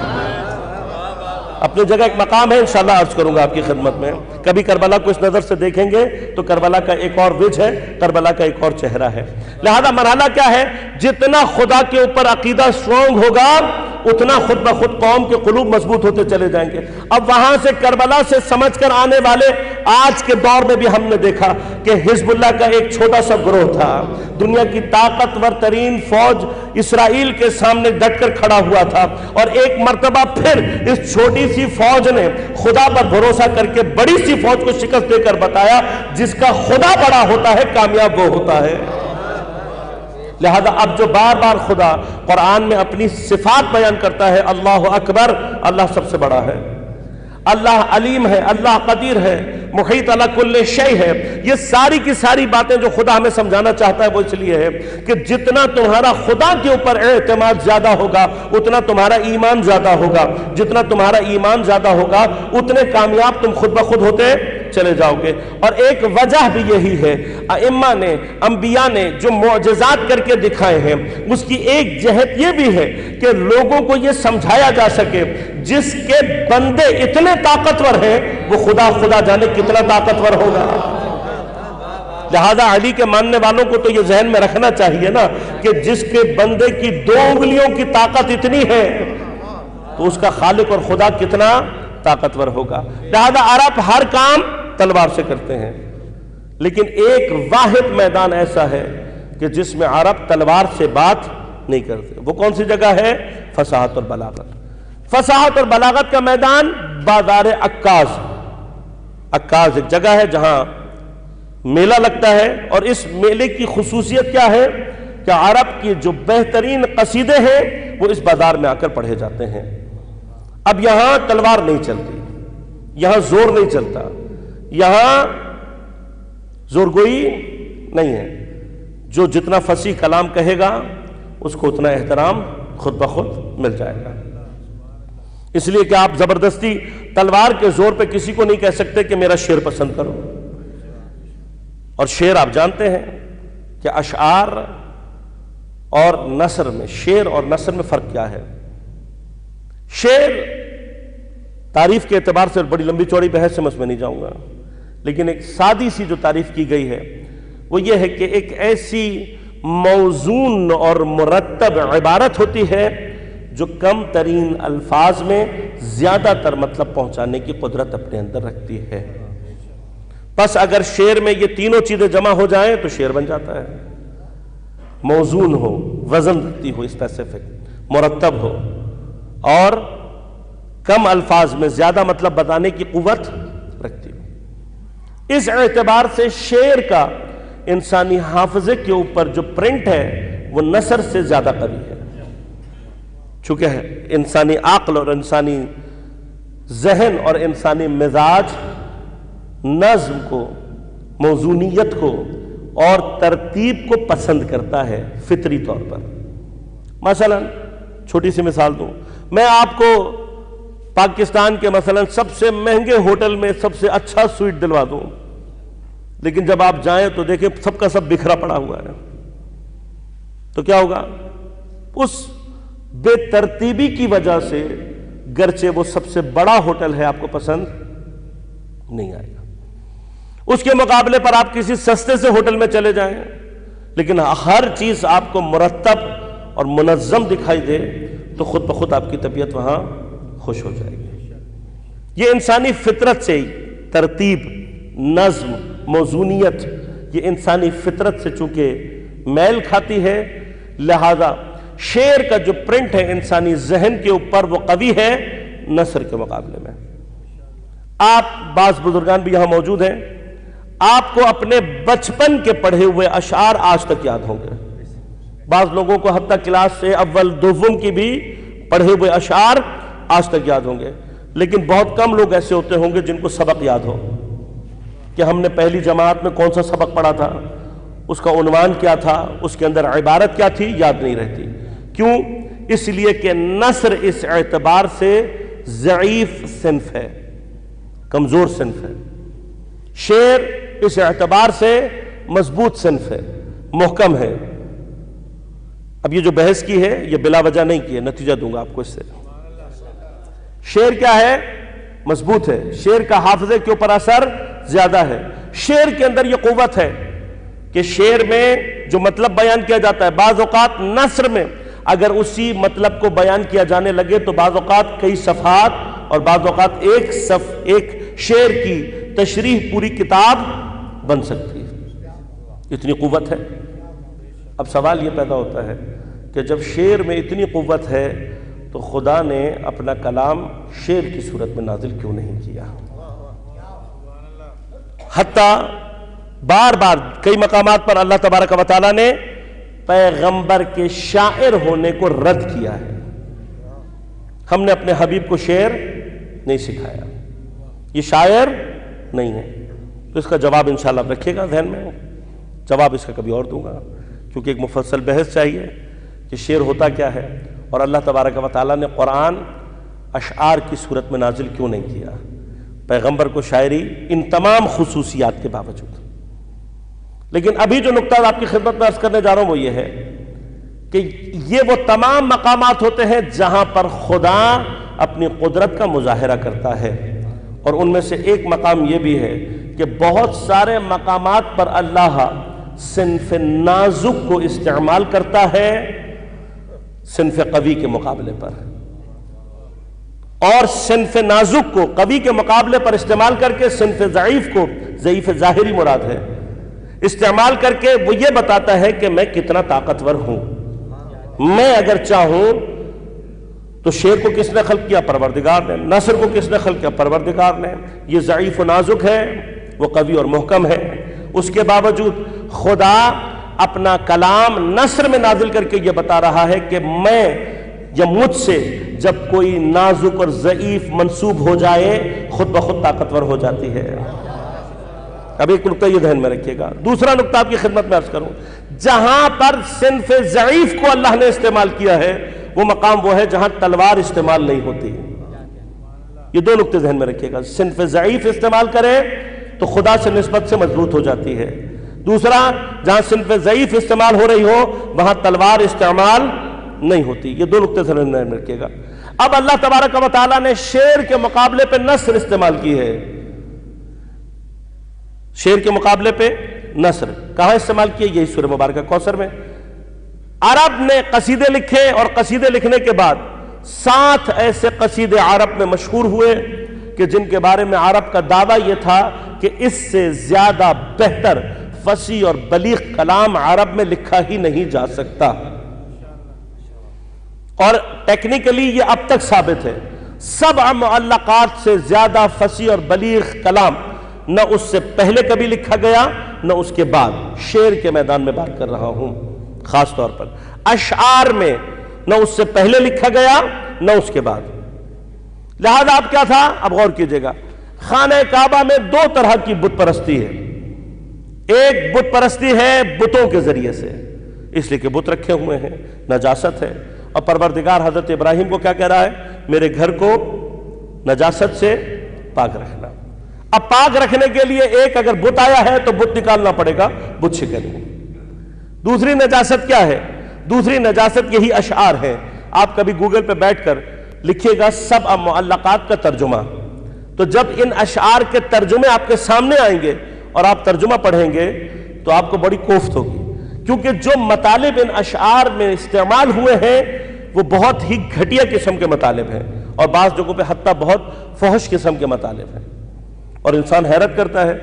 اپنی جگہ ایک مقام ہے، انشاءاللہ عرض کروں گا آپ کی خدمت میں. کبھی کربلا کو اس نظر سے دیکھیں گے تو کربلا کا ایک اور وجہ ہے، کربلا کا ایک اور چہرہ ہے. لہذا مرحلہ کیا ہے؟ جتنا خدا کے اوپر عقیدہ سٹرونگ ہوگا اتنا خود بخود قوم کے قلوب مضبوط ہوتے چلے جائیں گے. اب وہاں سے کربلا سے سمجھ کر آنے والے آج کے دور میں بھی ہم نے دیکھا کہ حزب اللہ کا ایک چھوٹا سا گروہ تھا، دنیا کی طاقتور ترین فوج اسرائیل کے سامنے ڈٹ کر کھڑا ہوا تھا، اور ایک مرتبہ پھر اس چھوٹی سی فوج نے خدا پر بھروسہ کر کے بڑی سی فوج کو شکست دے کر بتایا جس کا خدا بڑا ہوتا ہے کامیاب وہ ہوتا ہے. لہذا اب جو بار بار خدا قرآن میں اپنی صفات بیان کرتا ہے، اللہ اکبر، اللہ سب سے بڑا ہے، اللہ علیم ہے، اللہ قدیر ہے، محیط علی کل شیء ہے. یہ ساری کی ساری باتیں جو خدا ہمیں سمجھانا چاہتا ہے وہ اس لیے ہے کہ جتنا تمہارا خدا کے اوپر اعتماد زیادہ ہوگا اتنا تمہارا ایمان زیادہ ہوگا، جتنا تمہارا ایمان زیادہ ہوگا اتنے کامیاب تم خود بخود ہوتے چلے جاؤ گے. اور ایک وجہ بھی یہی ہے، ائمہ نے، انبیاء نے جو معجزات کر کے دکھائے ہیں اس کی ایک جہت یہ بھی ہے کہ لوگوں کو یہ سمجھایا جا سکے جس کے بندے اتنے طاقتور ہیں وہ خدا جانے کتنا طاقتور ہوگا. لہذا علی کے ماننے والوں کو تو یہ ذہن میں رکھنا چاہیے نا کہ جس کے بندے کی 2 انگلیوں کی طاقت اتنی ہے تو اس کا خالق اور خدا کتنا طاقتور ہوگا. لہذا عرب ہر کام تلوار سے کرتے ہیں، لیکن ایک واحد میدان ایسا ہے کہ جس میں عرب تلوار سے بات نہیں کرتے. وہ کون سی جگہ ہے؟ فصاحت اور بلاغت. فصاحت اور بلاغت کا میدان بازار عکاظ. عکاظ ایک جگہ ہے جہاں میلہ لگتا ہے، اور اس میلے کی خصوصیت کیا ہے کہ عرب کی جو بہترین قصیدے ہیں وہ اس بازار میں آ کر پڑھے جاتے ہیں. اب یہاں تلوار نہیں چلتی، یہاں زور نہیں چلتا، یہاں زورگوئی نہیں ہے. جو جتنا فصیح کلام کہے گا اس کو اتنا احترام خود بخود مل جائے گا. اس لیے کہ آپ زبردستی تلوار کے زور پہ کسی کو نہیں کہہ سکتے کہ میرا شعر پسند کرو. اور شعر آپ جانتے ہیں کہ اشعار اور نثر میں، شعر اور نثر میں فرق کیا ہے. شعر تعریف کے اعتبار سے بڑی لمبی چوڑی بحث سے میں اس میں نہیں جاؤں گا، لیکن ایک سادی سی جو تعریف کی گئی ہے وہ یہ ہے کہ ایک ایسی موزون اور مرتب عبارت ہوتی ہے جو کم ترین الفاظ میں زیادہ تر مطلب پہنچانے کی قدرت اپنے اندر رکھتی ہے. بس اگر شعر میں یہ تینوں چیزیں جمع ہو جائیں تو شعر بن جاتا ہے. موزون ہو، وزن رکھتی ہو، اسپیسیفک، مرتب ہو، اور کم الفاظ میں زیادہ مطلب بتانے کی قوت رکھتی ہو. اس اعتبار سے شعر کا انسانی حافظے کے اوپر جو پرنٹ ہے وہ نثر سے زیادہ قوی ہے، چونکہ انسانی عقل اور انسانی ذہن اور انسانی مزاج نظم کو، موزونیت کو اور ترتیب کو پسند کرتا ہے فطری طور پر. مثلا چھوٹی سی مثال دوں، میں آپ کو پاکستان کے مثلا سب سے مہنگے ہوٹل میں سب سے اچھا سویٹ دلوا دوں، لیکن جب آپ جائیں تو دیکھیں سب کا سب بکھرا پڑا ہوا ہے، تو کیا ہوگا؟ اس بے ترتیبی کی وجہ سے گرچہ وہ سب سے بڑا ہوٹل ہے آپ کو پسند نہیں آئے گا. اس کے مقابلے پر آپ کسی سستے سے ہوٹل میں چلے جائیں لیکن ہر چیز آپ کو مرتب اور منظم دکھائی دے تو خود بخود آپ کی طبیعت وہاں خوش ہو جائے گی. یہ انسانی فطرت سے ترتیب، نظم، موزونیت یہ انسانی فطرت سے چونکہ میل کھاتی ہے، لہذا شعر کا جو پرنٹ ہے انسانی ذہن کے اوپر وہ قوی ہے نثر کے مقابلے میں. آپ بعض بزرگان بھی یہاں موجود ہیں، آپ کو اپنے بچپن کے پڑھے ہوئے اشعار آج تک یاد ہوں گے. بعض لوگوں کو حتیٰ کلاس سے اول دوم کی بھی پڑھے ہوئے اشعار آج تک یاد ہوں گے، لیکن بہت کم لوگ ایسے ہوتے ہوں گے جن کو سبق یاد ہو کہ ہم نے پہلی جماعت میں کون سا سبق پڑھا تھا، اس کا عنوان کیا تھا، اس کے اندر عبارت کیا تھی، یاد نہیں رہتی. کیوں؟ اس لیے کہ نثر اس اعتبار سے ضعیف صنف ہے، کمزور صنف ہے. شعر اس اعتبار سے مضبوط صنف ہے، محکم ہے. اب یہ جو بحث کی ہے یہ بلا وجہ نہیں کی ہے، نتیجہ دوں گا آپ کو اس سے. شعر کیا ہے؟ مضبوط ہے، شعر کا حافظے کے اوپر اثر زیادہ ہے، شعر کے اندر یہ قوت ہے کہ شعر میں جو مطلب بیان کیا جاتا ہے، بعض اوقات نثر میں اگر اسی مطلب کو بیان کیا جانے لگے تو بعض اوقات کئی صفحات اور بعض اوقات ایک شعر کی تشریح پوری کتاب بن سکتی ہے، اتنی قوت ہے۔ اب سوال یہ پیدا ہوتا ہے کہ جب شعر میں اتنی قوت ہے تو خدا نے اپنا کلام شعر کی صورت میں نازل کیوں نہیں کیا؟ حتیٰ بار بار کئی مقامات پر اللہ تبارک و تعالیٰ نے پیغمبر کے شاعر ہونے کو رد کیا ہے۔ ہم نے اپنے حبیب کو شعر نہیں سکھایا، یہ شاعر نہیں ہے۔ تو اس کا جواب انشاءاللہ آپ رکھیے گا ذہن میں، جواب اس کا کبھی اور دوں گا، کیونکہ ایک مفصل بحث چاہیے کہ شعر ہوتا کیا ہے، اور اللہ تبارک و تعالیٰ نے قرآن اشعار کی صورت میں نازل کیوں نہیں کیا، پیغمبر کو شاعری ان تمام خصوصیات کے باوجود۔ لیکن ابھی جو نقطہ آپ کی خدمت میں عرض کرنے جا رہا ہوں وہ یہ ہے کہ یہ وہ تمام مقامات ہوتے ہیں جہاں پر خدا اپنی قدرت کا مظاہرہ کرتا ہے، اور ان میں سے ایک مقام یہ بھی ہے کہ بہت سارے مقامات پر اللہ صنف نازک کو استعمال کرتا ہے صنف قوی کے مقابلے پر، اور صنف نازک کو قوی کے مقابلے پر استعمال کر کے صنف ضعیف کو، ضعیف ظاہری مراد ہے، استعمال کر کے وہ یہ بتاتا ہے کہ میں کتنا طاقتور ہوں۔ میں اگر چاہوں تو شعر کو کس نے خلق کیا؟ پروردگار نے۔ نثر کو کس نے خلق کیا؟ پروردگار نے۔ یہ ضعیف و نازک ہے، وہ قوی اور محکم ہے، اس کے باوجود خدا اپنا کلام نثر میں نازل کر کے یہ بتا رہا ہے کہ میں یا مجھ سے جب کوئی نازک اور ضعیف منسوب ہو جائے خود بخود طاقتور ہو جاتی ہے۔ اب ایک نقطہ یہ ذہن میں رکھیے گا۔ دوسرا نقطہ آپ کی خدمت میں عرض کروں، جہاں پر صنف ضعیف کو اللہ نے استعمال کیا ہے وہ مقام وہ ہے جہاں تلوار استعمال نہیں ہوتی۔ یہ دو نقطے ذہن میں رکھیے گا، صنف ضعیف استعمال کرے تو خدا سے نسبت سے مضبوط ہو جاتی ہے، دوسرا جہاں صنف ضعیف استعمال ہو رہی ہو وہاں تلوار استعمال نہیں ہوتی۔ یہ دو نقطے ذہن میں رکھیے گا۔ اب اللہ تبارک و تعالیٰ نے شعر کے مقابلے پہ نثر استعمال کی ہے، شعر کے مقابلے پہ نثر کہاں استعمال کیے؟ یہی سورہ مبارکہ کوثر میں۔ عرب نے قصیدے لکھے اور قصیدے لکھنے کے بعد 7 ایسے قصیدے عرب میں مشہور ہوئے کہ جن کے بارے میں عرب کا دعویٰ یہ تھا کہ اس سے زیادہ بہتر فصیح اور بلیغ کلام عرب میں لکھا ہی نہیں جا سکتا، اور ٹیکنیکلی یہ اب تک ثابت ہے۔ 7 معلقات سے زیادہ فصیح اور بلیغ کلام نہ اس سے پہلے کبھی لکھا گیا نہ اس کے بعد۔ شعر کے میدان میں بات کر رہا ہوں خاص طور پر، اشعار میں نہ اس سے پہلے لکھا گیا نہ اس کے بعد۔ لہذا اب کیا تھا؟ اب غور کیجئے گا، خانہ کعبہ میں 2 طرح کی بت پرستی ہے۔ ایک بت پرستی ہے بتوں کے ذریعے سے، اس لیے کہ بت رکھے ہوئے ہیں، نجاست ہے، اور پروردگار حضرت ابراہیم کو کیا کہہ رہا ہے؟ میرے گھر کو نجاست سے پاک رکھنا۔ اب پاک رکھنے کے لیے ایک اگر بت آیا ہے تو بت نکالنا پڑے گا، بت شکن۔ دوسری نجاست کیا ہے؟ دوسری نجاست یہی اشعار ہے۔ آپ کبھی گوگل پہ بیٹھ کر لکھیے گا 7 معلقات کا ترجمہ، تو جب ان اشعار کے ترجمے آپ کے سامنے آئیں گے اور آپ ترجمہ پڑھیں گے تو آپ کو بڑی کوفت ہوگی، کیونکہ جو مطالب ان اشعار میں استعمال ہوئے ہیں وہ بہت ہی گھٹیا قسم کے مطالب ہیں، اور بعض جگہوں پہ حتیٰ بہت فحش قسم کے مطالب ہیں، اور انسان حیرت کرتا ہے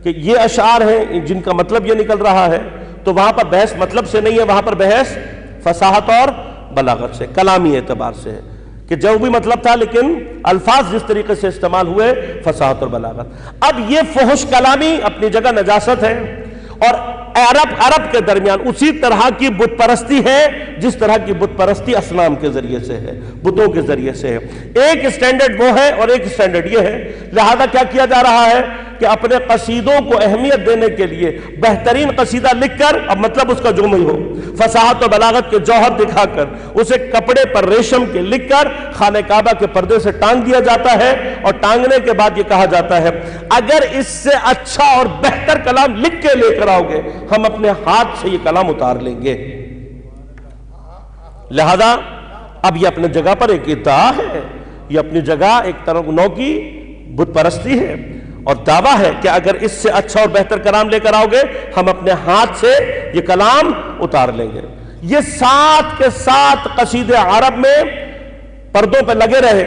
کہ یہ اشعار ہیں جن کا مطلب یہ نکل رہا ہے، تو وہاں پر بحث مطلب سے نہیں ہے، وہاں پر بحث فصاحت اور بلاغت سے، کلامی اعتبار سے ہے کہ جو بھی مطلب تھا لیکن الفاظ جس طریقے سے استعمال ہوئے فصاحت اور بلاغت۔ اب یہ فحش کلامی اپنی جگہ نجاست ہے، اور عرب کے درمیان اسی طرح کی بت پرستی ہے جس طرح کی بت پرستی اصنام کے ذریعے سے ہے، بتوں کے ذریعے سے ہے۔ ایک سٹینڈرڈ وہ ہے اور ایک سٹینڈرڈ یہ ہے۔ لہذا کیا کیا جا رہا ہے کہ اپنے قصیدوں کو اہمیت دینے کے لیے بہترین قصیدہ لکھ کر، اب مطلب اس کا جو بھی ہو، فصاحت و بلاغت کے جوہر دکھا کر اسے کپڑے پر ریشم کے لکھ کر خانہ کعبہ کے پردے سے ٹانگ دیا جاتا ہے، اور ٹانگنے کے بعد یہ کہا جاتا ہے اگر اس سے اچھا اور بہتر کلام لکھ کے لے کر آؤ گے ہم اپنے ہاتھ سے یہ کلام اتار لیں گے۔ لہذا اب یہ اپنے جگہ پر ایک ادعا ہے، یہ اپنی جگہ ایک طرح نو کی بت پرستی ہے، اور دعویٰ ہے کہ اگر اس سے اچھا اور بہتر کلام لے کر آؤ گے ہم اپنے ہاتھ سے یہ کلام اتار لیں گے۔ یہ 7 کے 7 قصیدے عرب میں پردوں پہ لگے رہے۔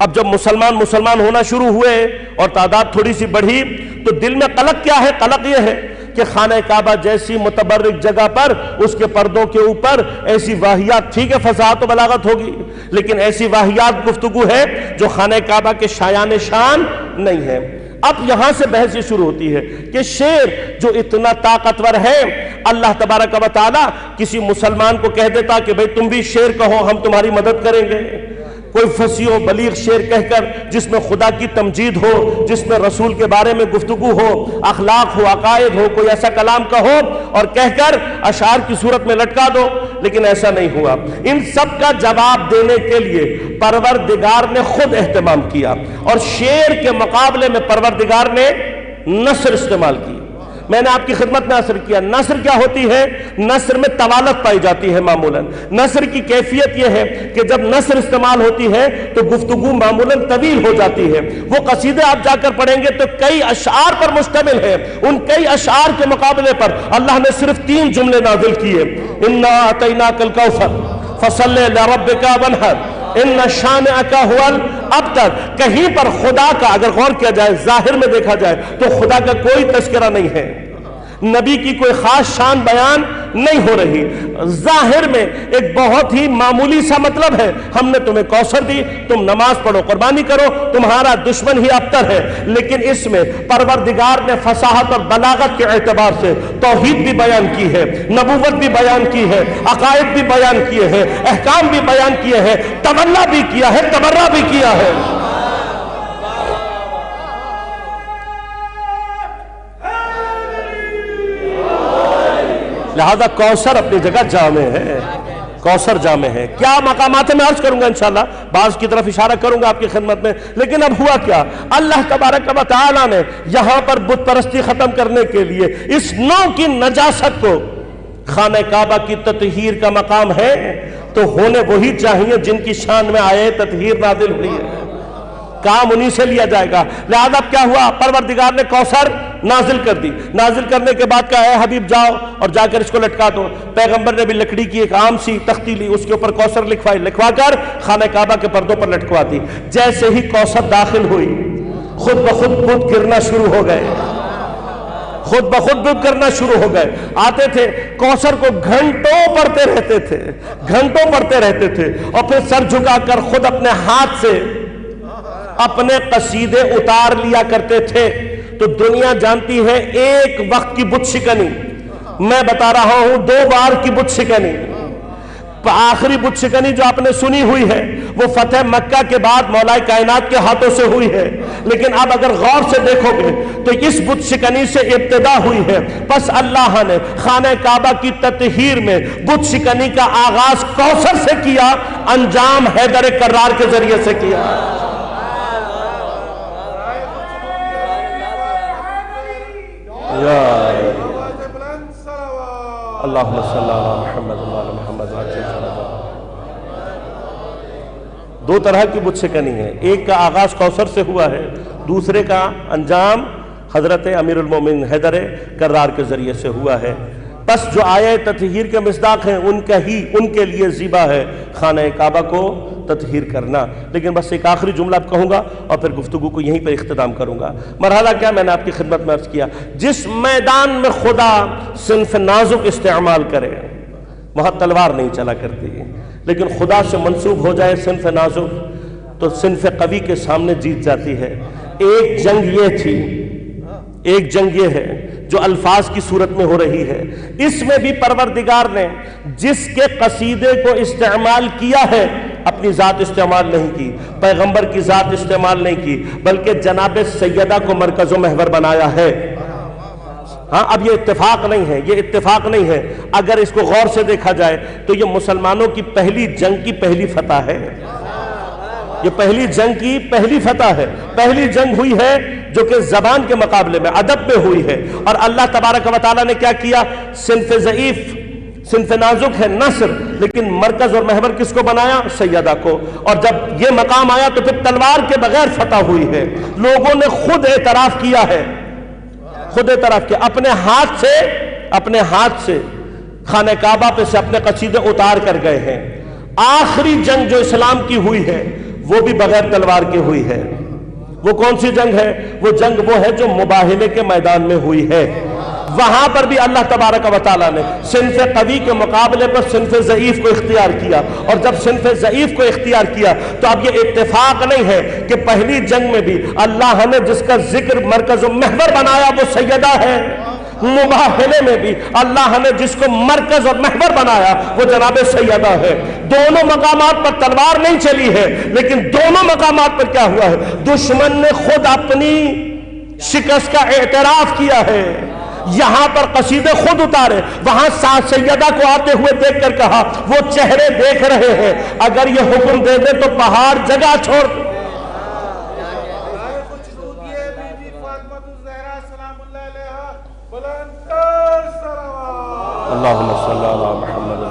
اب جب مسلمان ہونا شروع ہوئے اور تعداد تھوڑی سی بڑھی تو دل میں قلق کیا ہے؟ قلق یہ ہے کہ خانہ کعبہ جیسی متبرک جگہ پر اس کے پردوں کے اوپر ایسی واہیات، ٹھیک ہے فصاحت و بلاغت ہوگی، لیکن ایسی واہیات گفتگو ہے جو خانہ کعبہ کے شایان شان نہیں ہے۔ اب یہاں سے بحث یہ شروع ہوتی ہے کہ شعر جو اتنا طاقتور ہے، اللہ تبارک و تعالی کسی مسلمان کو کہہ دیتا کہ بھئی تم بھی شعر کہو، ہم تمہاری مدد کریں گے۔ کوئی فصیح و بلیغ شعر کہہ کر جس میں خدا کی تمجید ہو، جس میں رسول کے بارے میں گفتگو ہو، اخلاق ہو، عقائد ہو، کوئی ایسا کلام کہو اور کہہ کر اشعار کی صورت میں لٹکا دو، لیکن ایسا نہیں ہوا۔ ان سب کا جواب دینے کے لیے پروردگار نے خود اہتمام کیا، اور شعر کے مقابلے میں پروردگار نے نثر استعمال کی۔ میں نے آپ کی خدمت میں عرض کیا نثر کیا ہوتی ہے؟ نثر میں طوالت پائی جاتی ہے معمولاً۔ نثر کی کیفیت یہ ہے کہ جب نثر استعمال ہوتی ہے تو گفتگو معمولاً طویل ہو جاتی ہے۔ وہ قصیدے آپ جا کر پڑھیں گے تو کئی اشعار پر مشتمل ہے، ان کئی اشعار کے مقابلے پر اللہ نے صرف 3 جملے نازل کیے: انا اعطیناک الکوثر فصل لربک وانحر ان شانئک هو الابتر۔ کہیں پر خدا کا اگر غور کیا جائے، ظاہر میں دیکھا جائے تو خدا کا کوئی تذکرہ نہیں ہے، نبی کی کوئی خاص شان بیان نہیں ہو رہی۔ ظاہر میں ایک بہت ہی معمولی سا مطلب ہے، ہم نے تمہیں کوثر دی، تم نماز پڑھو، قربانی کرو، تمہارا دشمن ہی ابتر ہے۔ لیکن اس میں پروردگار نے فصاحت اور بلاغت کے اعتبار سے توحید بھی بیان کی ہے، نبوت بھی بیان کی ہے، عقائد بھی بیان کیے ہیں، احکام بھی بیان کیے ہیں، تولہ بھی کیا ہے، تبرہ بھی کیا ہے۔ لہذا کوثر اپنی جگہ جامع ہے، کوثر جامع ہے۔ کیا مقامات میں عرض کروں گا انشاءاللہ، بعض کی طرف اشارہ کروں گا آپ کی خدمت میں۔ لیکن اب ہوا کیا؟ اللہ تبارک و تعالی نے یہاں پر بت پرستی ختم کرنے کے لیے اس نو کی نجاست کو، خانہ کعبہ کی تطہیر کا مقام ہے تو ہونے وہی چاہیے جن کی شان میں آئے تطہیر نازل ہوئی ہے، کام انہی سے لیا جائے گا۔ لہذا اب کیا ہوا؟ پروردگار نے کوثر نازل کر دی۔ نازل کرنے کے بعد کہا اے حبیب جاؤ اور جا کر اس کو لٹکا دو۔ پیغمبر نے بھی لکڑی کی ایک عام سی تختی لی، اس کے اوپر کوثر لکھوائی، لکھوا کر خانہ کعبہ کے پردوں پر لٹکوا دی۔ جیسے ہی کوثر داخل ہوئی خود بخود بت گرنا شروع ہو گئے، خود بخود بت کرنا شروع ہو گئے۔ آتے تھے کوثر کو گھنٹوں پڑھتے رہتے تھے، گھنٹوں پڑھتے رہتے تھے، اور پھر سر جھکا کر خود اپنے ہاتھ سے اپنے قصیدے اتار لیا کرتے تھے۔ تو دنیا جانتی ہے ایک وقت کی بت شکنی، میں بتا رہا ہوں 2 بار کی بت شکنی۔ آخری بت شکنی جو آپ نے سنی ہوئی ہے وہ فتح مکہ کے بعد مولا کائنات کے ہاتھوں سے ہوئی ہے، لیکن اب اگر غور سے دیکھو گے تو اس بت شکنی سے ابتدا ہوئی ہے۔ پس اللہ نے خانہ کعبہ کی تطہیر میں بت شکنی کا آغاز کوثر سے کیا، انجام حیدر کرار کے ذریعے سے کیا۔ اللہم صلی اللہ محمد محمد۔ 2 طرح کی بت شکنی ہے، ایک کا آغاز کوثر سے ہوا ہے، دوسرے کا انجام حضرت امیر المومنین حیدر کرار کے ذریعے سے ہوا ہے۔ بس جو آیے تطہیر کے مصداق ہیں ان کے لیے زیبا ہے خانہ کعبہ کو تطہیر کرنا۔ لیکن بس ایک آخری جملہ کہوں گا اور پھر گفتگو کو یہیں پر اختتام کروں گا۔ مرحلہ کیا میں نے آپ کی خدمت میں عرض کیا، جس میدان میں خدا صنف نازک استعمال کرے وہاں تلوار نہیں چلا کرتی، لیکن خدا سے منسوب ہو جائے صنف نازک تو صنف قوی کے سامنے جیت جاتی ہے۔ ایک جنگ یہ تھی، ایک جنگ یہ ہے جو الفاظ کی صورت میں ہو رہی ہے، اس میں بھی پروردگار نے جس کے قصیدے کو استعمال کیا ہے اپنی ذات استعمال نہیں کی، پیغمبر کی ذات استعمال نہیں کی، بلکہ جناب سیدہ کو مرکز و محور بنایا ہے۔ ہاں اب یہ اتفاق نہیں ہے، یہ اتفاق نہیں ہے، اگر اس کو غور سے دیکھا جائے تو یہ مسلمانوں کی پہلی جنگ کی پہلی فتح ہے، یہ پہلی جنگ کی پہلی فتح ہے، پہلی جنگ ہوئی ہے جو کہ زبان کے مقابلے میں ادب میں ہوئی ہے۔ اور اللہ تبارک و تعالیٰ نے کیا کیا؟ صنف ضعیف صنف نازک ہے نصر، لیکن مرکز اور محور کس کو بنایا؟ سیدہ کو۔ اور جب یہ مقام آیا تو پھر تلوار کے بغیر فتح ہوئی ہے، لوگوں نے خود اعتراف کیا ہے، خود اعتراف کیا، اپنے ہاتھ سے خانہ کعبہ پہ سے اپنے قصیدے اتار کر گئے ہیں۔ آخری جنگ جو اسلام کی ہوئی ہے وہ بھی بغیر تلوار کے ہوئی ہے۔ وہ کون سی جنگ ہے؟ وہ جنگ وہ ہے جو مباہلے کے میدان میں ہوئی ہے۔ وہاں پر بھی اللہ تبارک و تعالیٰ نے صنف قوی کے مقابلے پر صنف ضعیف کو اختیار کیا، اور جب صنف ضعیف کو اختیار کیا تو اب یہ اتفاق نہیں ہے کہ پہلی جنگ میں بھی اللہ نے جس کا ذکر مرکز و محور بنایا وہ سیدہ ہے، مباہلے میں بھی اللہ نے جس کو مرکز اور محور بنایا وہ جناب سیدہ ہے۔ دونوں مقامات پر تلوار نہیں چلی ہے، لیکن دونوں مقامات پر کیا ہوا ہے؟ دشمن نے خود اپنی شکست کا اعتراف کیا ہے۔ یہاں پر قصیدے خود اتارے، وہاں سیدہ کو آتے ہوئے دیکھ کر کہا وہ چہرے دیکھ رہے ہیں، اگر یہ حکم دے دے تو پہاڑ جگہ چھوڑ۔ اللہم صلی اللہ محمد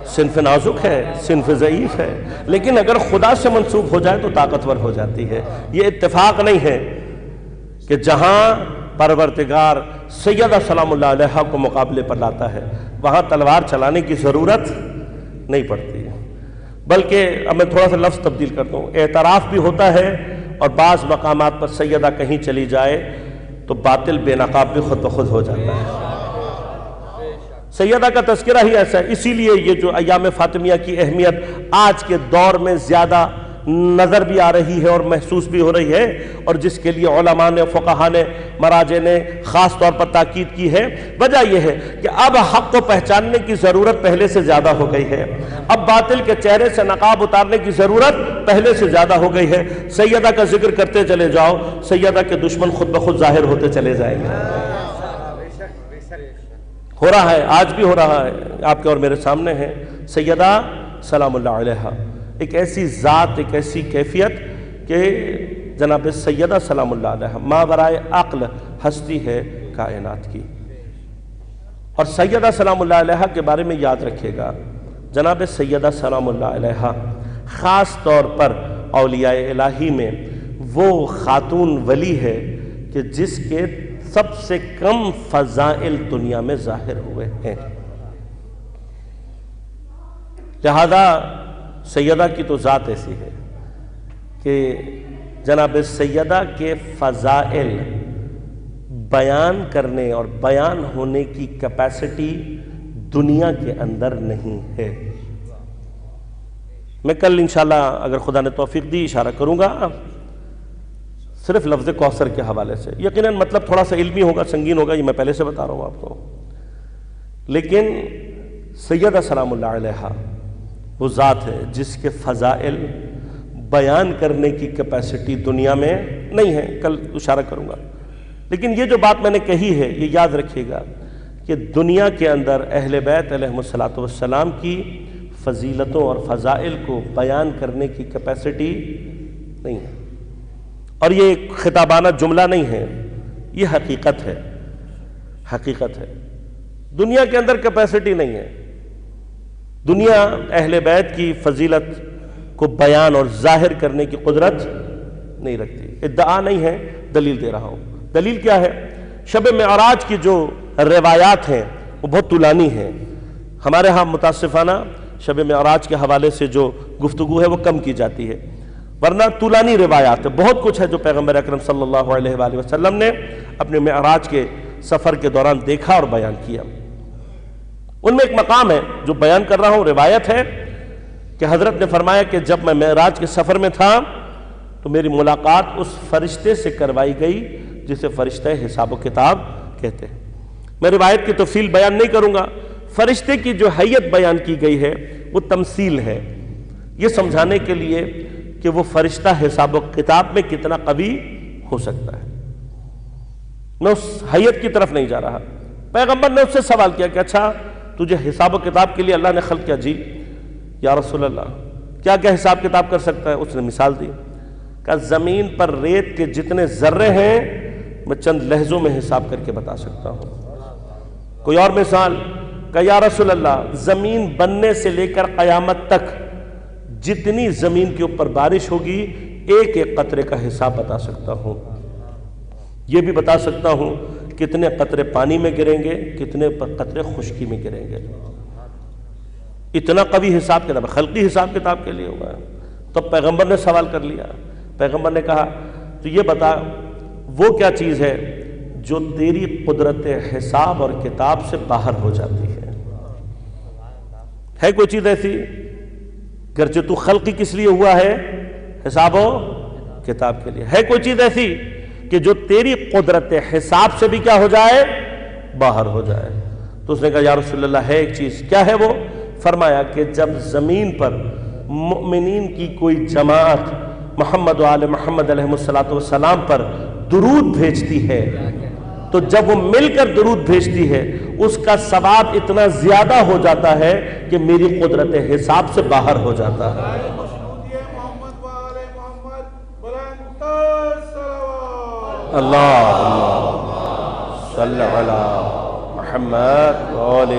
صنف نازک ہے، صنف ضعیف ہے، لیکن اگر خدا سے منسوب ہو جائے تو طاقتور ہو جاتی ہے۔ یہ اتفاق نہیں ہے کہ جہاں پروردگار سیدہ سلام اللہ علیہ کو مقابلے پر لاتا ہے وہاں تلوار چلانے کی ضرورت نہیں پڑتی، بلکہ اب میں تھوڑا سا لفظ تبدیل کر دوں، اعتراف بھی ہوتا ہے، اور بعض مقامات پر سیدہ کہیں چلی جائے تو باطل بے نقاب بھی خود بخود ہو جاتا ہے۔ سیدہ کا تذکرہ ہی ایسا ہے، اسی لیے یہ جو ایام فاطمیہ کی اہمیت آج کے دور میں زیادہ نظر بھی آ رہی ہے اور محسوس بھی ہو رہی ہے، اور جس کے لیے علماء نے، فقہاء نے، مراجع نے خاص طور پر تاکید کی ہے، وجہ یہ ہے کہ اب حق کو پہچاننے کی ضرورت پہلے سے زیادہ ہو گئی ہے، اب باطل کے چہرے سے نقاب اتارنے کی ضرورت پہلے سے زیادہ ہو گئی ہے۔ سیدہ کا ذکر کرتے چلے جاؤ، سیدہ کے دشمن خود بخود ظاہر ہوتے چلے جائیں گے۔ ہو رہا ہے، آج بھی ہو رہا ہے، آپ کے اور میرے سامنے ہے۔ سیدہ سلام اللہ علیہ ایک ایسی ذات، ایک ایسی کیفیت کہ جناب سیدہ سلام اللہ علیہ ماورائے عقل ہستی ہے کائنات کی۔ اور سیدہ سلام اللہ علیہ کے بارے میں یاد رکھیے گا، جناب سیدہ سلام اللہ علیہ خاص طور پر اولیاء الہی میں وہ خاتون ولی ہے کہ جس کے سب سے کم فضائل دنیا میں ظاہر ہوئے ہیں، لہذا سیدہ کی تو ذات ایسی ہے کہ جناب سیدہ کے فضائل بیان کرنے اور بیان ہونے کی کیپیسٹی دنیا کے اندر نہیں ہے۔ میں کل انشاءاللہ اگر خدا نے توفیق دی اشارہ کروں گا صرف لفظ کوثر کے حوالے سے، یقیناً مطلب تھوڑا سا علمی ہوگا، سنگین ہوگا، یہ میں پہلے سے بتا رہا ہوں آپ کو، لیکن سیدہ سلام اللہ علیہ وہ ذات ہے جس کے فضائل بیان کرنے کی کیپیسٹی دنیا میں نہیں ہے، کل اشارہ کروں گا۔ لیکن یہ جو بات میں نے کہی ہے یہ یاد رکھیے گا کہ دنیا کے اندر اہل بیت علیہ السلام کی فضیلتوں اور فضائل کو بیان کرنے کی کیپیسٹی نہیں ہے، اور یہ ایک خطابانہ جملہ نہیں ہے، یہ حقیقت ہے، حقیقت ہے۔ دنیا کے اندر کیپیسٹی نہیں ہے، دنیا اہل بیت کی فضیلت کو بیان اور ظاہر کرنے کی قدرت نہیں رکھتی۔ ادعا نہیں ہے، دلیل دے رہا ہوں۔ دلیل کیا ہے؟ شب معراج کی جو روایات ہیں وہ بہت طولانی ہیں، ہمارے ہاں متاسفانہ شب معراج کے حوالے سے جو گفتگو ہے وہ کم کی جاتی ہے، ورنہ طولانی روایات ہے، بہت کچھ ہے جو پیغمبر اکرم صلی اللہ علیہ وآلہ وسلم نے اپنے معراج کے سفر کے دوران دیکھا اور بیان کیا۔ ان میں ایک مقام ہے جو بیان کر رہا ہوں، روایت ہے کہ حضرت نے فرمایا کہ جب میں معراج کے سفر میں تھا تو میری ملاقات اس فرشتے سے کروائی گئی جسے فرشتہ حساب و کتاب کہتے ہیں۔ میں روایت کی تفصیل بیان نہیں کروں گا، فرشتے کی جو حیت بیان کی گئی ہے وہ تمثیل ہے، یہ سمجھانے کے لیے کہ وہ فرشتہ حساب و کتاب میں کتنا قوی ہو سکتا ہے۔ میں اس حیت کی طرف نہیں جا رہا۔ پیغمبر نے اس سے سوال کیا کہ اچھا تجھے حساب و کتاب کے لیے اللہ نے خلق کیا؟ جی یا رسول اللہ، کیا کیا حساب کتاب کر سکتا ہے؟ اس نے مثال دی، کہ زمین پر ریت کے جتنے ذرے ہیں میں چند لہجوں میں حساب کر کے بتا سکتا ہوں۔ کوئی اور مثال کہ یا رسول اللہ زمین بننے سے لے کر قیامت تک جتنی زمین کے اوپر بارش ہوگی ایک ایک قطرے کا حساب بتا سکتا ہوں، یہ بھی بتا سکتا ہوں کتنے قطرے پانی میں گریں گے، کتنے قطرے خشکی میں گریں گے۔ اتنا قوی حساب کتاب، خلقی حساب کتاب کے لیے ہوا ہے۔ تو پیغمبر نے سوال کر لیا، پیغمبر نے کہا تو یہ بتا وہ کیا چیز ہے جو تیری قدرت حساب اور کتاب سے باہر ہو جاتی ہے کوئی چیز ایسی؟ گرچہ تو خلقی کس لیے ہوا ہے؟ حساب و کتاب کے لیے۔ ہے کوئی چیز ایسی کہ جو تیری قدرت حساب سے بھی کیا ہو جائے؟ باہر ہو جائے۔ تو اس نے کہا یا رسول اللہ ہے ایک چیز، کیا ہے وہ؟ فرمایا کہ جب زمین پر مؤمنین کی کوئی جماعت محمد و آل محمد علیہ السلام پر درود بھیجتی ہے تو جب وہ مل کر درود بھیجتی ہے اس کا ثواب اتنا زیادہ ہو جاتا ہے کہ میری قدرت حساب سے باہر ہو جاتا ہے۔ اللہ صلی علی محمد وآل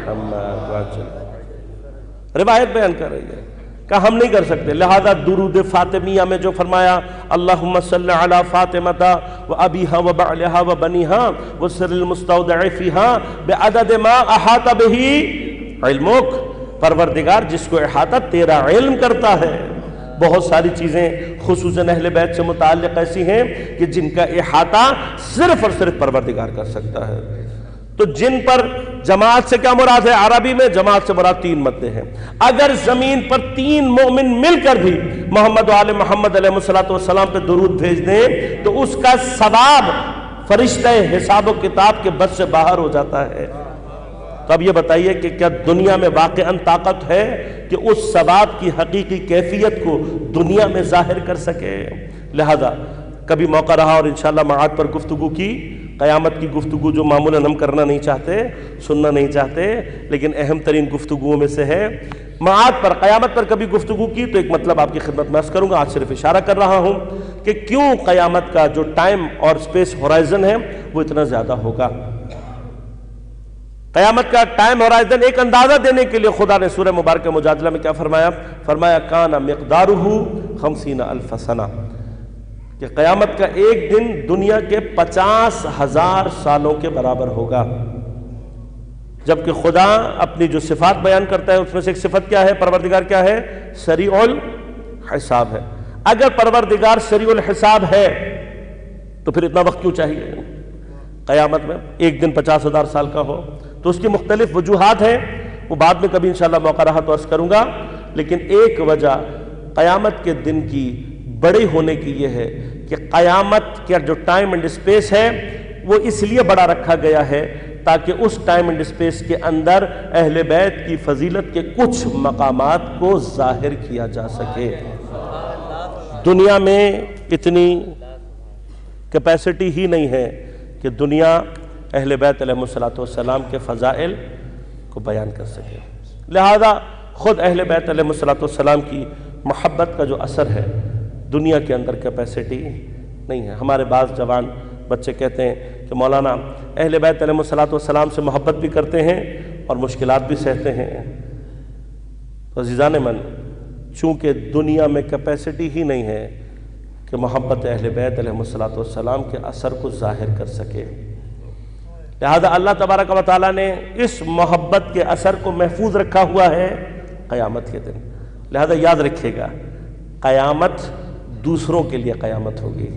محمد۔ روایت بیان کر رہی ہے کہ ہم نہیں کر سکتے، لہذا درود فاطمیہ میں جو فرمایا اللہم صلی علی فاطمہ و ابیہا و بعلہا و بنیہا و سر المستودع فیہا بعدد ما احاط بہ علمک، پروردگار جس کو احاطہ تیرا علم کرتا ہے۔ بہت ساری چیزیں خصوصاً اہل بیت سے متعلق ایسی ہیں کہ جن کا احاطہ صرف اور صرف پروردگار کر سکتا ہے۔ تو جن پر جماعت سے کیا مراد ہے؟ عربی میں جماعت سے مراد تین مدیں ہیں۔ اگر زمین پر تین مومن مل کر بھی محمد و آل محمد علیہ السلام پہ درود بھیج دیں تو اس کا ثواب فرشتہ حساب و کتاب کے بس سے باہر ہو جاتا ہے۔ تو اب یہ بتائیے کہ کیا دنیا میں واقعاً طاقت ہے کہ اس ثواب کی حقیقی کیفیت کو دنیا میں ظاہر کر سکے؟ لہذا کبھی موقع رہا اور انشاءاللہ معاد پر گفتگو کی، قیامت کی گفتگو جو معمولاً ہم کرنا نہیں چاہتے، سننا نہیں چاہتے، لیکن اہم ترین گفتگوؤں میں سے ہے۔ معاد پر قیامت پر کبھی گفتگو کی تو ایک مطلب آپ کی خدمت میں عرض کروں گا، آج صرف اشارہ کر رہا ہوں کہ کیوں قیامت کا جو ٹائم اور سپیس ہورائزن ہے وہ اتنا زیادہ ہوگا۔ قیامت کا ٹائم ہورائزن ایک اندازہ دینے کے لیے خدا نے سورہ مبارکہ مجادلہ میں کیا فرمایا؟ فرمایا کان مقدارہ 50,000 سنہ، کہ قیامت کا ایک دن دنیا کے 50,000 سالوں کے برابر ہوگا۔ جبکہ خدا اپنی جو صفات بیان کرتا ہے اس میں سے ایک صفت کیا ہے؟ پروردگار کیا ہے؟ سریع الحساب ہے۔ اگر پروردگار سریع الحساب ہے تو پھر اتنا وقت کیوں چاہیے قیامت میں؟ ایک دن 50,000 سال کا ہو تو اس کی مختلف وجوہات ہیں، وہ بعد میں کبھی انشاءاللہ موقع رہا تو عرض کروں گا، لیکن ایک وجہ قیامت کے دن کی بڑے ہونے کی یہ ہے کہ قیامت کا جو ٹائم اینڈ اسپیس ہے وہ اس لیے بڑا رکھا گیا ہے تاکہ اس ٹائم اینڈ اسپیس کے اندر اہل بیت کی فضیلت کے کچھ مقامات کو ظاہر کیا جا سکے۔ دنیا میں اتنی کیپیسٹی ہی نہیں ہے کہ دنیا اہل بیت علیہ السلام کے فضائل کو بیان کر سکے، لہذا خود اہل بیت علیہ السلام کی محبت کا جو اثر ہے دنیا کے اندر کیپیسٹی نہیں ہے۔ ہمارے بعض جوان بچے کہتے ہیں کہ مولانا اہل بیت علیہ السلام سے محبت بھی کرتے ہیں اور مشکلات بھی سہتے ہیں۔ عزیزان من، چونکہ دنیا میں کیپیسٹی ہی نہیں ہے کہ محبت اہل بیت علیہ السلام کے اثر کو ظاہر کر سکے، لہذا اللہ تبارک و تعالیٰ نے اس محبت کے اثر کو محفوظ رکھا ہوا ہے قیامت کے دن۔ لہذا یاد رکھیے گا، قیامت دوسروں کے لیے قیامت ہوگی،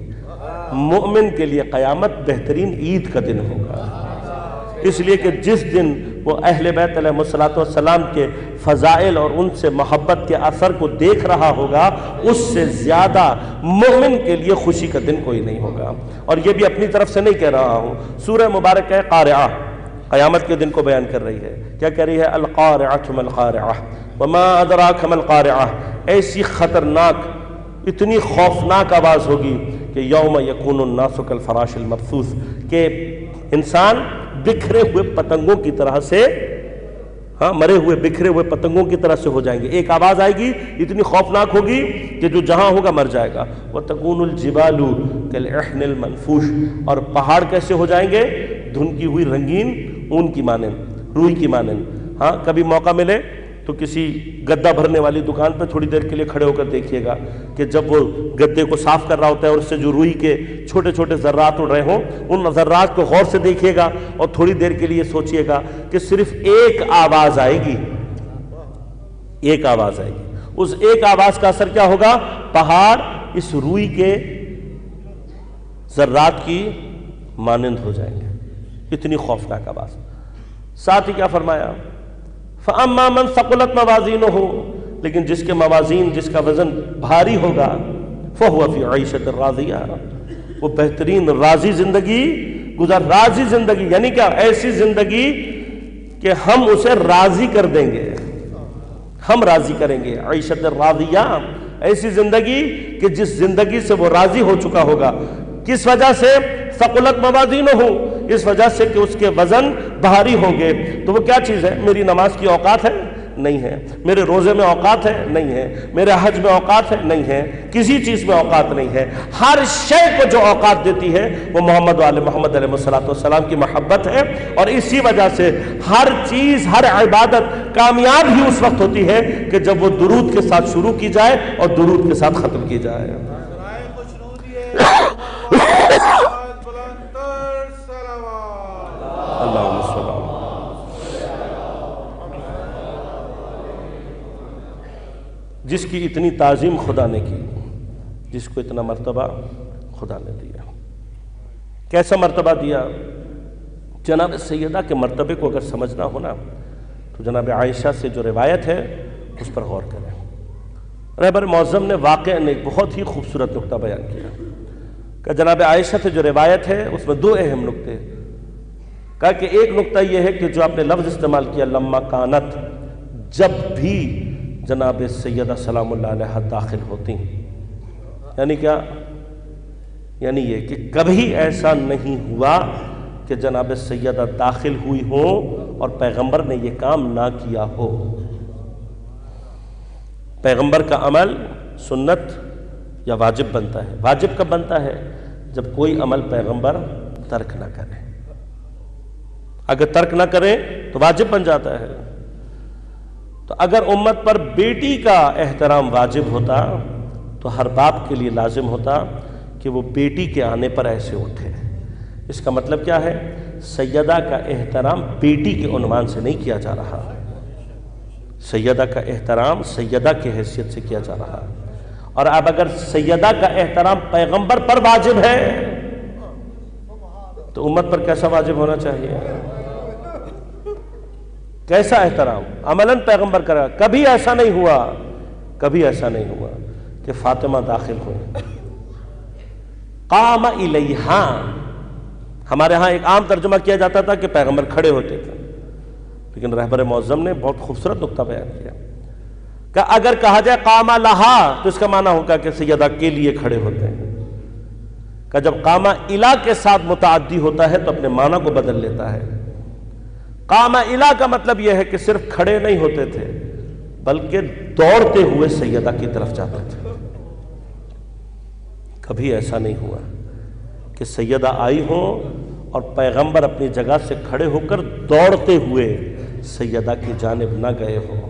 مومن کے لیے قیامت بہترین عید کا دن ہوگا، اس لیے کہ جس دن وہ اہل بیت علیہ السلام کے فضائل اور ان سے محبت کے اثر کو دیکھ رہا ہوگا، اس سے زیادہ مومن کے لیے خوشی کا دن کوئی نہیں ہوگا۔ اور یہ بھی اپنی طرف سے نہیں کہہ رہا ہوں، سورہ مبارک ہے قارعہ قیامت کے دن کو بیان کر رہی ہے۔ کیا کہہ رہی ہے؟ القارعۃ ما القارعہ وما ادراک ما القارعہ، ایسی خطرناک، اتنی خوفناک آواز ہوگی کہ یوم یکون الناس کالفراش المبثوث، کہ انسان بکھرے ہوئے پتنگوں کی طرح سے ہاں مرے ہوئے بکھرے ہوئے پتنگوں کی طرح سے ہو جائیں گے. ایک آواز آئے گی اتنی خوفناک ہوگی کہ جو جہاں ہوگا مر جائے گا. وَتَكُونُ الْجِبَالُ كَالْعِحْنِ الْمَنْفُوشِ, اور پہاڑ کیسے ہو جائیں گے؟ دھنکی ہوئی رنگین اون کی مانند, روئی کی مانند. ہاں کبھی موقع ملے تو کسی گدا بھرنے والی دکان پہ تھوڑی دیر کے لیے کھڑے ہو کر دیکھیے گا کہ جب وہ گدے کو صاف کر رہا ہوتا ہے اور اس سے جو روئی کے چھوٹے چھوٹے ذرات اڑ رہے ہوں, ان ذرات کو غور سے دیکھیے گا اور تھوڑی دیر کے لیے سوچیے گا کہ صرف ایک آواز آئے گی, ایک آواز آئے گی. اس ایک آواز کا اثر کیا ہوگا؟ پہاڑ اس روئی کے ذرات کی مانند ہو جائیں گے. اتنی خوفناک آواز. ساتھ ہی کیا فرمایا؟ فَأَمَّا مَنْ ثَقُلَتْ مَوَازِينُهُ, لیکن جس کے موازین, جس کا وزن بھاری ہوگا, فَهُوَ فِي عَيْشَةٍ رَاضِيَةٍ, وہ بہترین راضی زندگی گزار. راضی زندگی یعنی کیا؟ ایسی زندگی کہ ہم اسے راضی کر دیں گے, ہم راضی کریں گے. عیشت راضیہ, ایسی زندگی کہ جس زندگی سے وہ راضی ہو چکا ہوگا. کس وجہ سے؟ ثقلت موازینہ, اس وجہ سے کہ اس کے وزن بھاری ہوں گے. تو وہ کیا چیز ہے؟ میری نماز کی اوقات ہے؟ نہیں ہے. میرے روزے میں اوقات ہے؟ نہیں ہے. میرے حج میں اوقات ہے؟ نہیں ہے. کسی چیز میں اوقات نہیں ہے. ہر شے کو جو اوقات دیتی ہے وہ محمد وآل محمد علیہ السلام کی محبت ہے. اور اسی وجہ سے ہر چیز, ہر عبادت کامیاب ہی اس وقت ہوتی ہے کہ جب وہ درود کے ساتھ شروع کی جائے اور درود کے ساتھ ختم کی جائے. اللہم صلی اللہ. جس کی اتنی تعظیم خدا نے کی, جس کو اتنا مرتبہ خدا نے دیا. کیسا مرتبہ دیا؟ جناب سیدہ کے مرتبے کو اگر سمجھنا ہونا تو جناب عائشہ سے جو روایت ہے اس پر غور کریں. رہبر معظم نے واقعاً ایک بہت ہی خوبصورت نقطہ بیان کیا کہ جناب عائشہ سے جو روایت ہے اس میں دو اہم نقطے. کہا کہ ایک نقطہ یہ ہے کہ جو آپ نے لفظ استعمال کیا لما کانت, جب بھی جناب سیدہ سلام اللہ علیہ داخل ہوتی, یعنی کیا؟ یعنی یہ کہ کبھی ایسا نہیں ہوا کہ جناب سیدہ داخل ہوئی ہو اور پیغمبر نے یہ کام نہ کیا ہو. پیغمبر کا عمل سنت یا واجب بنتا ہے. واجب کب بنتا ہے؟ جب کوئی عمل پیغمبر ترک نہ کرے. اگر ترک نہ کریں تو واجب بن جاتا ہے. تو اگر امت پر بیٹی کا احترام واجب ہوتا تو ہر باپ کے لیے لازم ہوتا کہ وہ بیٹی کے آنے پر ایسے اٹھے. اس کا مطلب کیا ہے؟ سیدہ کا احترام بیٹی کے عنوان سے نہیں کیا جا رہا, سیدہ کا احترام سیدہ کی حیثیت سے کیا جا رہا. اور اب اگر سیدہ کا احترام پیغمبر پر واجب ہے تو امت پر کیسا واجب ہونا چاہیے؟ کیسا احترام عملاً پیغمبر کرا. کبھی ایسا نہیں ہوا, کبھی ایسا نہیں ہوا کہ فاطمہ داخل ہوئے. قام الیہا, ہمارے ہاں ایک عام ترجمہ کیا جاتا تھا کہ پیغمبر کھڑے ہوتے تھے, لیکن رہبر معظم نے بہت خوبصورت نقطہ بیان کیا کہ اگر کہا جائے قام لہا تو اس کا معنی ہوگا کہ سیدہ کے لیے کھڑے ہوتے ہیں. کہ جب قام الی کے ساتھ متعدی ہوتا ہے تو اپنے معنی کو بدل لیتا ہے. قام الی کا مطلب یہ ہے کہ صرف کھڑے نہیں ہوتے تھے بلکہ دوڑتے ہوئے سیدہ کی طرف جاتے تھے. کبھی ایسا نہیں ہوا کہ سیدہ آئی ہوں اور پیغمبر اپنی جگہ سے کھڑے ہو کر دوڑتے ہوئے سیدہ کی جانب نہ گئے ہوں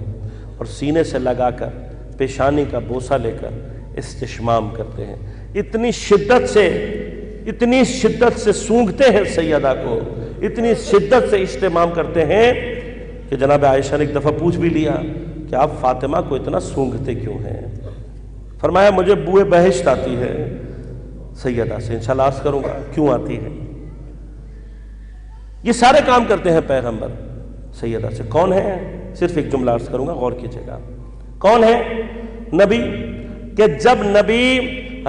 اور سینے سے لگا کر پیشانی کا بوسہ لے کر استشمام کرتے ہیں. اتنی شدت سے سونگھتے ہیں سیدہ کو, اتنی شدت سے استشمام کرتے ہیں کہ جناب عائشہ نے ایک دفعہ پوچھ بھی لیا کہ آپ فاطمہ کو اتنا سونگھتے کیوں ہیں؟ فرمایا مجھے بوئے بہشت آتی ہے سیدہ سے, انشاءاللہ عرض کروں گا کیوں آتی ہے. یہ سارے کام کرتے ہیں پیغمبر سیدہ سے. کون ہے؟ صرف ایک جملہ عرض کروں گا, غور کیجئے گا. کون ہے؟ نبی. کہ جب نبی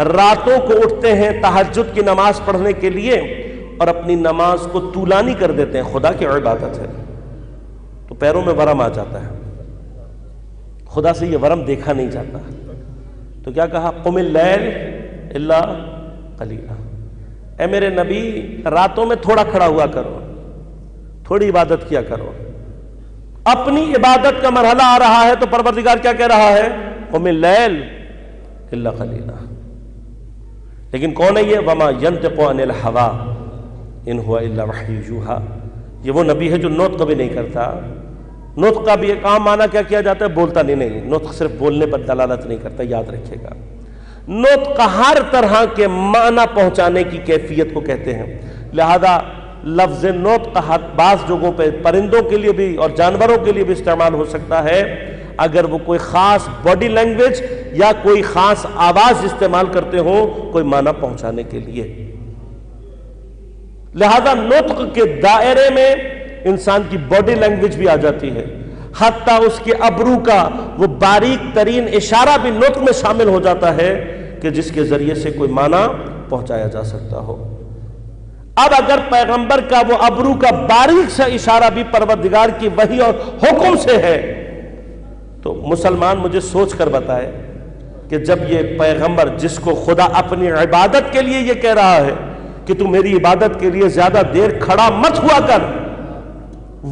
راتوں کو اٹھتے ہیں تہجد کی نماز پڑھنے کے لیے اور اپنی نماز کو طولانی کر دیتے ہیں, خدا کی عبادت ہے, تو پیروں میں ورم آ جاتا ہے. خدا سے یہ ورم دیکھا نہیں جاتا, تو کیا کہا؟ قم اللیل الا قلیلا, اے میرے نبی راتوں میں تھوڑا کھڑا ہوا کرو, تھوڑی عبادت کیا کرو. اپنی عبادت کا مرحلہ آ رہا ہے تو پروردگار کیا کہہ رہا ہے؟ قم اللیل الا قلیلا. لیکن کون ہے یہ؟ وما ینطق عن الہوا ان ہوا الا وحی یوحی. یہ وہ نبی ہے جو نطق کبھی نہیں کرتا. نطق کا بھی ایک عام معنی کیا کیا جاتا ہے؟ بولتا نہیں. نطق صرف بولنے پر دلالت نہیں کرتا، یاد رکھیے گا. نطق ہر طرح کے معنی پہنچانے کی کیفیت کو کہتے ہیں. لہذا لفظ نطق بعض جگہوں پہ پرندوں کے لیے بھی اور جانوروں کے لیے بھی استعمال ہو سکتا ہے اگر وہ کوئی خاص باڈی لینگویج یا کوئی خاص آواز استعمال کرتے ہوں کوئی معنی پہنچانے کے لیے. لہذا نطق کے دائرے میں انسان کی باڈی لینگویج بھی آ جاتی ہے، حتیٰ اس کے ابرو کا وہ باریک ترین اشارہ بھی نطق میں شامل ہو جاتا ہے کہ جس کے ذریعے سے کوئی معنی پہنچایا جا سکتا ہو. اب اگر پیغمبر کا وہ ابرو کا باریک سا اشارہ بھی پروردگار کی وحی اور حکم سے ہے تو مسلمان مجھے سوچ کر بتائے کہ جب یہ پیغمبر جس کو خدا اپنی عبادت کے لیے یہ کہہ رہا ہے کہ تو میری عبادت کے لیے زیادہ دیر کھڑا مت ہوا کر،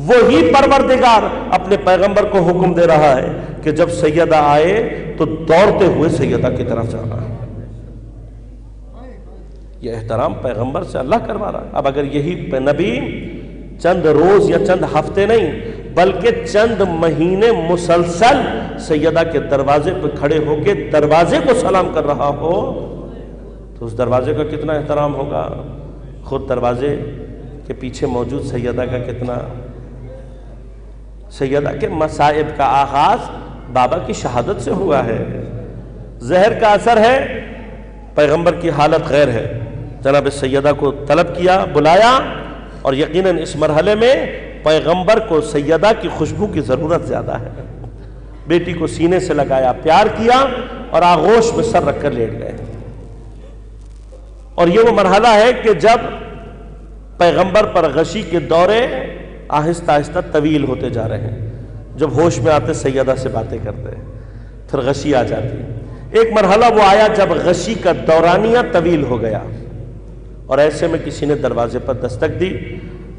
وہی پروردگار اپنے پیغمبر کو حکم دے رہا ہے کہ جب سیدہ آئے تو دوڑتے ہوئے سیدہ کی طرف جانا. یہ احترام پیغمبر سے اللہ کروا رہا ہے. اب اگر یہی نبی چند روز یا چند ہفتے نہیں بلکہ چند مہینے مسلسل سیدہ کے دروازے پہ کھڑے ہو کے دروازے کو سلام کر رہا ہو تو اس دروازے کا کتنا احترام ہوگا، خود دروازے کے پیچھے موجود سیدہ کا کتنا. سیدہ کے مصائب کا آغاز بابا کی شہادت سے ہوا ہے. زہر کا اثر ہے، پیغمبر کی حالت غیر ہے. جناب سیدہ کو طلب کیا، بلایا، اور یقیناً اس مرحلے میں پیغمبر کو سیدہ کی خوشبو کی ضرورت زیادہ ہے. بیٹی کو سینے سے لگایا، پیار کیا اور آغوش میں سر رکھ کر لیٹ گئے. اور یہ وہ مرحلہ ہے کہ جب پیغمبر پر غشی کے دورے آہستہ آہستہ طویل ہوتے جا رہے ہیں. جب ہوش میں آتے سیدہ سے باتیں کرتے پھر غشی آ جاتی. ایک مرحلہ وہ آیا جب غشی کا دورانیہ طویل ہو گیا اور ایسے میں کسی نے دروازے پر دستک دی.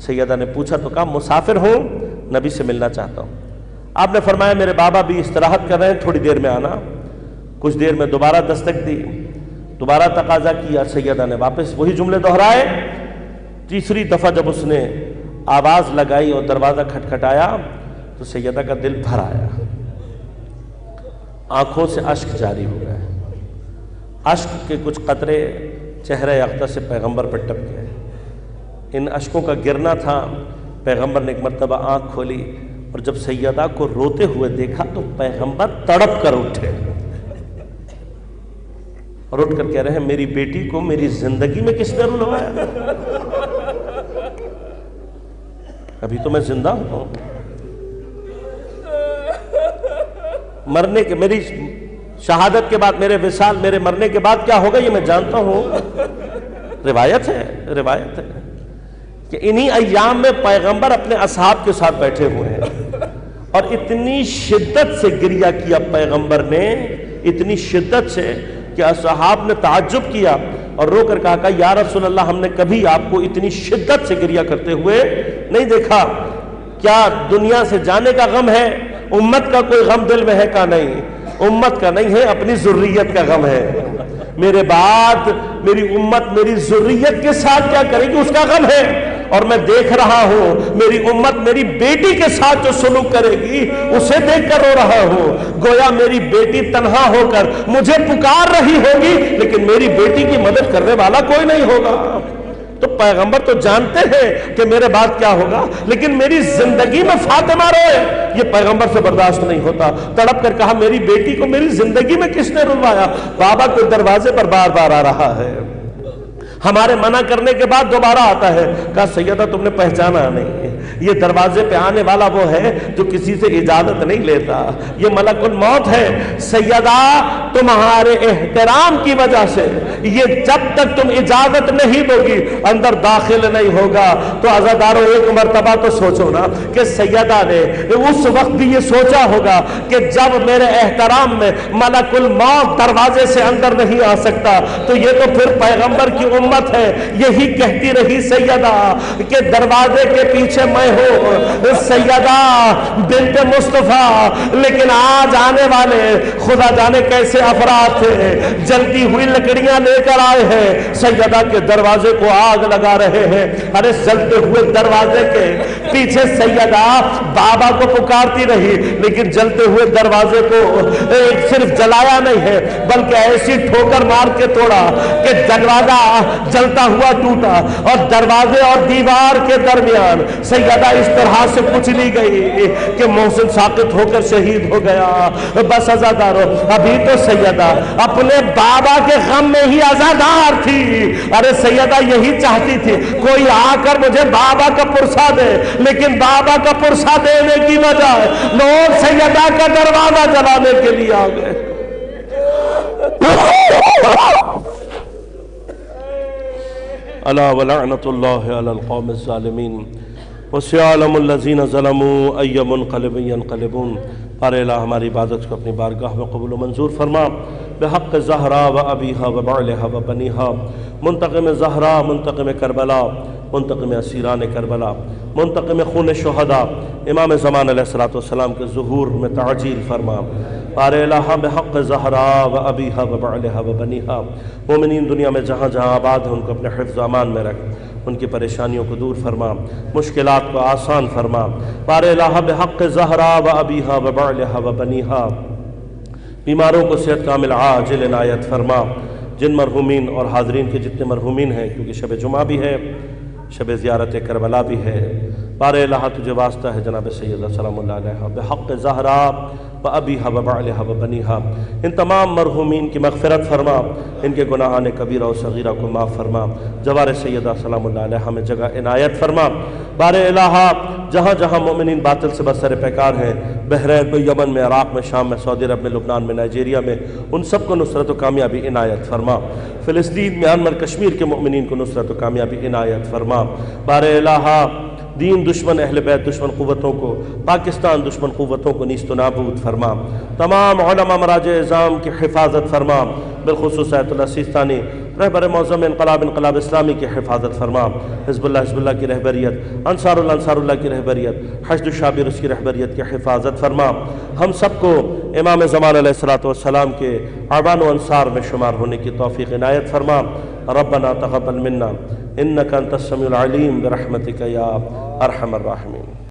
سیدہ نے پوچھا تو کہا مسافر ہوں، نبی سے ملنا چاہتا ہوں. آپ نے فرمایا میرے بابا بھی استراحت کر رہے ہیں، تھوڑی دیر میں آنا. کچھ دیر میں دوبارہ دستک دی، دوبارہ تقاضا کیا. سیدہ نے واپس وہی جملے دہرائے. تیسری دفعہ جب اس نے آواز لگائی اور دروازہ کھٹکھٹایا تو سیدہ کا دل بھر آیا، آنکھوں سے اشک جاری ہو گئے. اشک کے کچھ قطرے چہرہ اقدس سے پیغمبر پر ٹپ گئے. ان اشکوں کا گرنا تھا. پیغمبر نے ایک مرتبہ آنکھ کھولی اور جب سیدہ کو روتے ہوئے دیکھا تو پیغمبر تڑپ کر اٹھے اور اٹھ کر کہہ رہے ہیں میری بیٹی کو میری زندگی میں کس نے رلوایا؟ ابھی تو میں زندہ ہوں. مرنے کے میری شہادت کے بعد میرے وصال میرے مرنے کے بعد کیا ہوگا یہ میں جانتا ہوں. روایت ہے کہ انہی ایام میں پیغمبر اپنے اصحاب کے ساتھ بیٹھے ہوئے ہیں اور اتنی شدت سے گریہ کیا پیغمبر نے، اتنی شدت سے کہ اصحاب نے تعجب کیا اور رو کر کہا کہ یا رسول اللہ ہم نے کبھی آپ کو اتنی شدت سے گریہ کرتے ہوئے نہیں دیکھا. کیا دنیا سے جانے کا غم ہے؟ امت کا کوئی غم دل میں ہے کا نہیں؟ امت کا نہیں ہے، اپنی ذریت کا غم ہے. میرے بعد میری امت میری ذریت کے ساتھ کیا کرے گی اس کا غم ہے. اور میں دیکھ رہا ہوں میری امت میری بیٹی کے ساتھ جو سلوک کرے گی اسے دیکھ کر رو رہا ہوں. گویا میری بیٹی تنہا ہو کر مجھے پکار رہی ہوگی لیکن میری بیٹی کی مدد کرنے والا کوئی نہیں ہوگا. تو پیغمبر تو جانتے ہیں کہ میرے بعد کیا ہوگا لیکن میری زندگی میں فاطمہ روئے یہ پیغمبر سے برداشت نہیں ہوتا. تڑپ کر کہا میری بیٹی کو میری زندگی میں کس نے رلوایا؟ بابا کو دروازے پر بار بار آ رہا ہے. ہمارے منع کرنے کے بعد دوبارہ آتا ہے. کہا سیدہ تم نے پہچانا نہیں، یہ دروازے پہ آنے والا وہ ہے جو کسی سے اجازت نہیں لیتا، یہ ملک الموت ہے. سیدہ تمہارے احترام کی وجہ سے یہ جب تک تم اجازت نہیں دو گی اندر داخل نہیں ہوگا. تو عزادارو ایک مرتبہ تو سوچو نا کہ سیدہ نے اس وقت بھی یہ سوچا ہوگا کہ جب میرے احترام میں ملک الموت دروازے سے اندر نہیں آ سکتا تو یہ تو پھر پیغمبر کی امت ہے. یہی کہتی رہی سیدہ کہ دروازے کے پیچھے میں ہوں سیدہ بنت مصطفیٰ، لیکن آج آنے والے خدا جانے کیسے افراد تھے، جلتی ہوئی لکڑیاں لے کر آئے ہیں، سیدہ کے دروازے کو آگ لگا رہے ہیں۔ ارے جلتے ہوئے دروازے کے پیچھے سیدہ بابا کو پکارتی رہی، لیکن جلتے ہوئے دروازے کو صرف جلایا نہیں ہے بلکہ ایسی ٹھوکر مار کے توڑا کہ دروازہ جلتا ہوا ٹوٹا، اور دروازے اور دیوار کے درمیان سیدہ اس طرح سے کچلی گئی کہ محسن ساقط ہو کر شہید ہو گیا۔ بس عزادارو، ابھی تو سیدہ اپنے بابا کے غم میں ہی عزادار تھی۔ ارے سیدہ یہی چاہتی تھی کوئی آ کر مجھے بابا کا پرسا دے، لیکن بابا کا پرسا دینے کی بجائے لوگ سیدہ کا دروازہ جلانے کے لیے آ گئے۔ الا ولعنۃ اللہ علی القوم الظالمین وسيعلم الذین ظلموا ای منقلب ینقلبون۔ پارے الہ ہماری عبادت کو اپنی بارگاہ میں قبول و منظور فرما، بحق زہرا و ابیہا و بعلہا و بنیہا، منتقم زہرا، منتقم کربلا، منتقم اسیران کربلا، منتقم خون شہداء، امام زمان علیہ السلام کے ظہور میں تعجیل فرما۔ پارے الہ بحق زہرا و ابیہا و بعلہا و بنیہا، مومنین دنیا میں جہاں جہاں آباد ہیں ان کو اپنے حفظ و امان میں رکھ، ان کی پریشانیوں کو دور فرما، مشکلات کو آسان فرما۔ پارے الہ بحق زہرا و ابیہا و بعلہا و بنیہا، بیماروں کو صحت کامل عاجل عنایت فرما۔ جن مرحومین اور حاضرین کے جتنے مرحومین ہیں، کیونکہ شب جمعہ بھی ہے، شب زیارت کربلا بھی ہے، پارے الہ تجھے واسطہ ہے جناب سیدہ سلام اللہ علیہ بحق زہرا و ابیہا و بعلہا و بنیہا، ان تمام مرحومین کی مغفرت فرما، ان کے گناہان کبیرہ و صغیرہ کو معاف فرما، جوار سیدہ سلام اللہ علیہ میں جگہ عنایت فرما۔ بارے الہ جہاں جہاں مومنین باطل سے بسر پیکار ہیں، بحرین میں، یمن میں، عراق میں، شام میں، سعودی عرب میں، لبنان میں، نائجیریا میں، ان سب کو نصرت و کامیابی عنایت فرما۔ فلسطین، میانمار، کشمیر کے مومنین کو نصرت و کامیابی عنایت فرما۔ بارے الہ دین دشمن، اہل بیت دشمن قوتوں کو، پاکستان دشمن قوتوں کو نیست و نابود فرما۔ تمام علماء مراجع اعظام کی حفاظت فرما، بالخصوص آیت اللہ سیستانی رہبر معظم انقلاب اسلامی کی حفاظت فرما۔ حزب اللہ کی رہبریت، انصار اللہ کی رہبریت، حشد الشابر اس کی رہبریت کی حفاظت فرما۔ ہم سب کو امام زمان علیہ السلام کے اعوان و انصار میں شمار ہونے کی توفیق عنایت فرما۔ ربنا تقبل منا انک انت السمیع العلیم برحمتک یا ارحم الراحمین۔